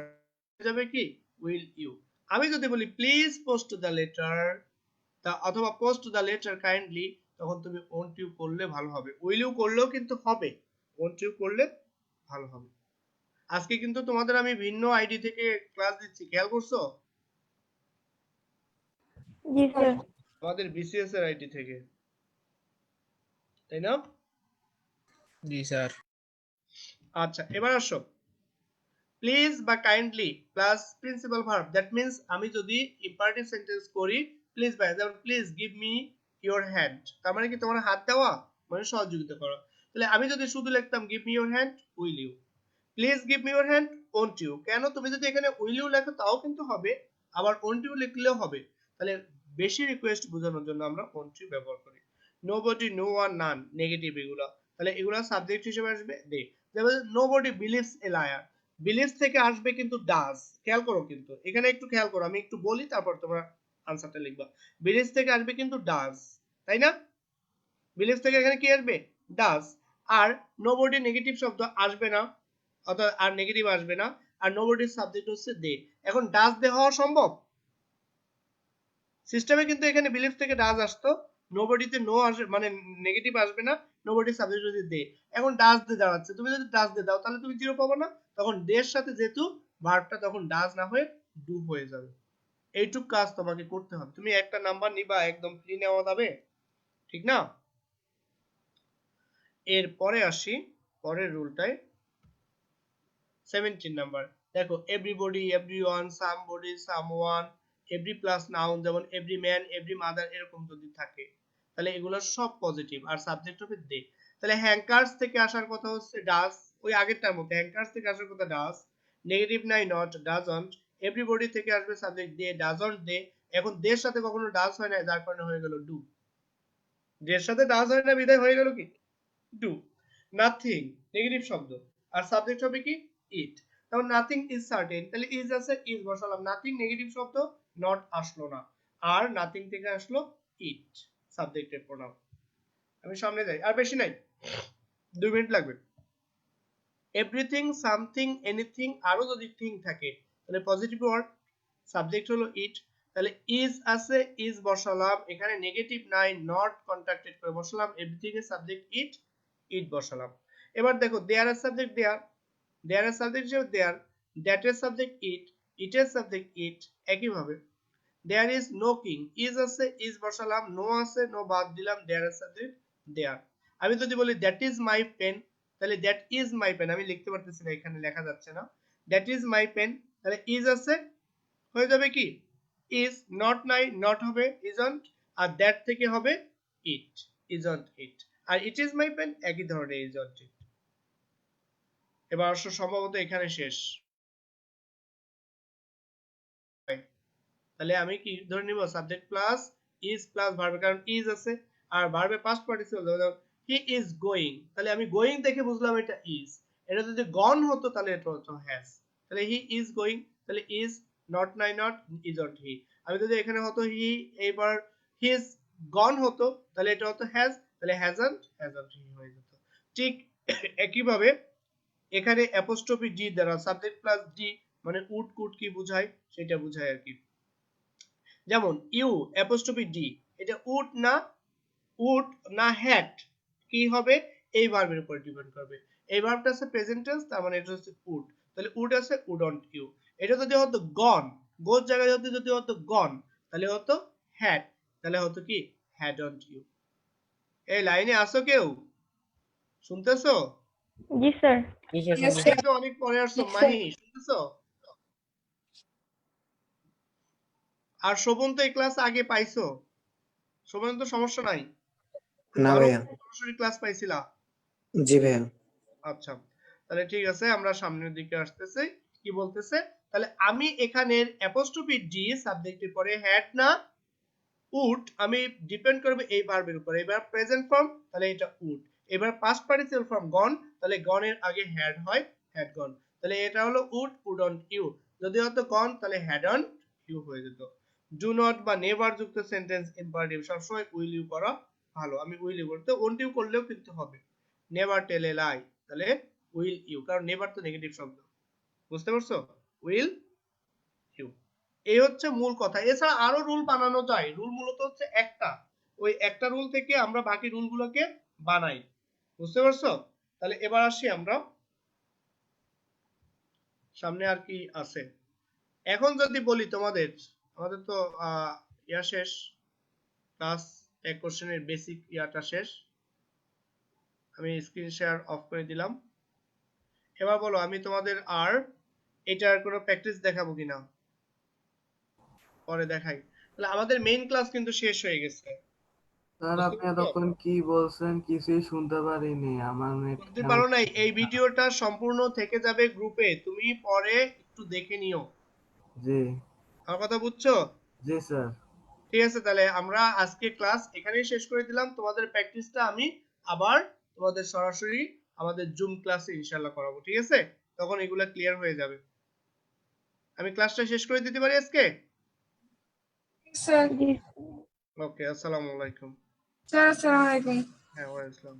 যাবে কি উইল ইউ। আমি যদি বলি প্লিজ পোস্ট দ্য লেটার অথবা পোস্ট দ্য লেটার কাইন্ডলি, তখন তুমি ওন্ট ইউ করলে ভালো হবে, উইল ইউ করলেও কিন্তু হবে, ওন্ট ইউ করলে ভালো হবে। আজকে কিন্তু তোমাদের আমি ভিন্ন আইডি থেকে ক্লাস দিচ্ছি, খেয়াল করছো? জি স্যার। আমাদের বিসিএস এর আইডি থেকে, তাই না? জি স্যার। আচ্ছা এবার আসো, প্লিজ বা kindly plus principal verb, that means আমি যদি ইম্পারেটিভ সেন্টেন্স করি প্লিজ বাই, যেমন please give me your hand, তার মানে কি তোমার হাত দেওয়া, মানে সহযোগিতা করা। তাহলে আমি যদি শুধু লিখতাম give me your hand will you, please give me your hand won't you, কেন তুমি যদি এখানে উইল ইউ লেখো তাও কিন্তু হবে, আবার ওন্ট ইউ লিখলেও হবে। তাহলে বেশি রিকোয়েস্ট বোঝানোর জন্য আমরা ওন্ট ইউ ব্যবহার করি। নোবডি, নো ওয়ান, নান, নেগেটিভ এগুলা, তাহলে এগুলা সাবজেক্ট হিসেবে আসবে দে। যেমন nobody believes a liar, believes থেকে আসবে কিন্তু ডাজ, খেয়াল করো, কিন্তু এখানে একটু খেয়াল করো, আমি একটু বলি তারপর তোমরা আনসারটা লিখবা। বিলিভস থেকে আসবে কিন্তু ডাজ, তাই না? বিলিভস থেকে এখানে কি আসবে ডাজ। আর নোবডি নেগেটিভ শব্দ আসবে না, অর্থাৎ আর নেগেটিভ আসবে না, আর নোবডির সাবজেক্ট হচ্ছে দে। এখন ডাজ দে হওয়া সম্ভব? সিস্টেমে কিন্তু এখানে বিলিভ থেকে ডাজ আসতো, নোবডিতে নো আসবে মানে নেগেটিভ আসবে না, নোবডির সাবজেক্ট যদি দে। এখন ডাজ দে দাঁড়াচ্ছে, তুমি যদি ডাজ দে দাও তাহলে তুমি জিরো পাবো না, তখন দের সাথে যেহেতু ভার্বটা তখন ডাজ না হয়ে ডু হয়ে যাবে। এইটুক কাজ তোমাকে করতে হবে, তুমি একটা নাম্বার নিবা একদম ফ্রি নেওয়া যাবে, ঠিক না? এরপরে আসি পরের রুলটায়, 17 নাম্বার। দেখো everybody, everyone, somebody, someone, every plus noun, যেমন এভরি ম্যান, এভরি মাদার, এরকম যদি থাকে তাহলে এগুলো সব পজিটিভ আর সাবজেক্ট হবে দে। তাহলে হ্যাঙ্কার্স থেকে আসার কথা হচ্ছে ডাজ, ওই আগেরটার মতো হ্যাঙ্কার্স থেকে আসার কথা ডাজ, নেগেটিভ নাই নট, ডাজন্ট। এভরিবডি থেকে আসবে সাবজেক্ট দে, ডাজন্ট দে। এখন দের সাথে কখনো ডাজ হয় না, যার কারণে হয়ে গেল ডু, দের সাথে ডাজ হয় না বিদায় হয়ে গেল কি ডু। নাথিং নেগেটিভ শব্দ, আর সাবজেক্ট হবে কি ইট। তাহলে নাথিং ইজ সার্টেন, তাহলে ইজ আছে ইজ বসালাম, নাথিং নেগেটিভ শব্দ, নট আসলো না, আর নাথিং থেকে আসলো ইট সাবজেক্টের প্রোনাউন। আমি সামনে যাই, আর বেশি নাই, 2 মিনিট লাগবে। এভরিথিং, সামথিং, এনিথিং, আরো যদি থিং থাকে তাহলে পজিটিভ ওয়ার্ড, সাবজেক্ট হলো ইট। তাহলে ইজ আছে ইজ বসালাম, এখানে নেগেটিভ নাই, নট কন্ট্রাক্টেড করে বসালাম, এভরিথিং এর সাবজেক্ট ইট, ইট বসালাম। এবার দেখো দেয়ার এর সাবজেক্ট দেয়ার, দেয়ার এর সাবজেক্ট হিসেবে দেয়ার, দ্যাট এর সাবজেক্ট ইট, ইট এর সাবজেক্ট ইট। একইভাবে there is no king, is আছে ইজ বসালাম, নো আছে নো বাদ দিলাম, দেয়ার এর সাবজেক্ট দেয়ার। আমি যদি বলি দ্যাট ইজ মাই পেন, তাহলে দ্যাট ইজ মাই পেন, আমি লিখতে পারতেছি না, এখানে লেখা যাচ্ছে না, দ্যাট ইজ মাই পেন, তাহলে ইজ আছে হয়ে যাবে কি ইজ, নট নাই নট হবে ইজন্ট, আর দ্যাট থেকে হবে ইট, ইজন্ট ইট। আর ইট ইজ মাই পেন একই ধরনের ইজন্ট ইট। এবার আসলে সম্ভবত এখানে শেষ, তাহলে আমি কি ধরে নিব subject plus is plus verb, কারণ ইজ আছে আর ভার্বের পাস্ট পার্টিসিপল, যেমন হি ইজ গোয়িং, তাহলে আমি গোয়িং দেখে বুঝলাম এটা ইজ, এটা যদি গন হতো তাহলে এটা হতো হ্যাজ, তাহলে হি ইজ গোয়িং, তাহলে ইজ, নট নাই নট, ইজন্ট হি। আমি যদি এখানে হতো হি, এবার হি ইজ গন হতো তাহলে এটা হতো হ্যাজ, তাহলে হ্যাজন্ট, হ্যাজন্ট হি হয়ে যেত। ঠিক একইভাবে এখানে অ্যাপোস্ট্রফি ডি দ্বারা সাবজেক্ট প্লাস ডি মানে উড কুড কি বোঝায় সেটা বোঝায় আর কি। যেমন ইউ অ্যাপোস্ট্রফি ডি, এটা উড না, উড না হ্যাড, কি হবে এই ভার্বের উপর ডিপেন্ড করবে। এই ভার্বটা আছে প্রেজেন্ট টেন্স, তার মানে এটা হচ্ছে উড, তাহলে উড আছে উডন্ট ইউ। এটা যদি হতো গন, গোর জায়গায় যদি হতো গন, তাহলে হতো হ্যাড, তাহলে হতো কি হ্যাডন্ট ইউ। এই লাইনে আসো কেউ, শুনতেছো? জি স্যার। Yes, তুমি sir. তো অনেক পরে আসছো, মাহি শুনতেছো? আর শোভন তো এই ক্লাস আগে পাইছো, শোভন তো সমস্যা নাই, না তারও ভাইয়া। সরাসরি ক্লাস পাইছিলা। জি ভাইয়া। আচ্ছা, তাহলে ঠিক আছে, আমরা সামনের দিকে আসতেছি। কি বলতেছে, তাহলে আমি এখানের অ্যাপোস্ট্রোফি ডি সাবজেক্টের পরে হ্যাড না উড, আমি ডিপেন্ড করবে এই ভার্বের উপর। এবার প্রেজেন্ট ফর্ম, তাহলে এটা উড। এবার পাস্ট পার্টিসিপল ফর্ম গন, তাহলে গনের আগে হ্যাড হয়, হ্যাড গন। তাহলে এটা হলো উড, উডন্ট ইউ। যদি হতো গন তাহলে হ্যাডন্ট ইউ হয়ে যেত। ডু নট বা নেভার যুক্ত সেন্টেন্স ইম্পারেটিভ সবসময় উইল ইউ করা ভালো। আমি উইল ইউ করতে, ওন্ট ইউ করলেও কিন্তু হবে। নেভার টেল এ লাই, তাহলে উইল ইউ, কারণ নেভার তো নেগেটিভ শব্দ। বুঝতে পারছো? উইল ইউ, এই হচ্ছে মূল কথা। এছাড়া আরো রুল বানানো যায়, রুল মূলত হচ্ছে একটা, ওই একটা রুল থেকে আমরা বাকি রুলগুলোকে বানাই। বুঝতে পারছো? তাহলে এবার আসি আমরা সামনে আর কি আছে। এখন যদি বলি তোমাদের, আমাদের তো ইয়া শেষ, ক্লাস 1 কোশ্চেনের বেসিক ইয়াটা শেষ। আমি স্ক্রিন শেয়ার অফ করে দিলাম। এবার বলো, আমি তোমাদের আর এটার কোনো প্র্যাকটিস দেখাবো কিনা, পরে দেখাই। তাহলে আমাদের মেইন ক্লাস কিন্তু শেষ হয়ে গেছে। স্যার বুঝতে আপনি পারছো? এতক্ষণ কি বলছেন কিছুই শুনতে পারিনি, আমার নেট বুঝতে পারো নাই? এই ভিডিওটা সম্পূর্ণ থেকে যাবে গ্রুপে, তুমি পরে একটু দেখে নিও। জি আমার কথা বুঝছো? জি স্যার। ঠিক আছে, তাহলে আমরা আজকে ক্লাস এখানেই শেষ করে দিলাম। তোমাদের প্র্যাকটিসটা আমি আবার তোমাদের সরাসরি আমাদের জুম ক্লাসে ইনশাআল্লাহ করাবো, ঠিক আছে? তখন এগুলা ক্লিয়ার হয়ে যাবে। আমি ক্লাসটা শেষ করে দিতে পারি আজকে? Yes, sir. জি ওকে, আসসালামু আলাইকুম। Sir, assalamu alaikum. হ্যাঁ, ওয়ালাইকুম আসসালাম।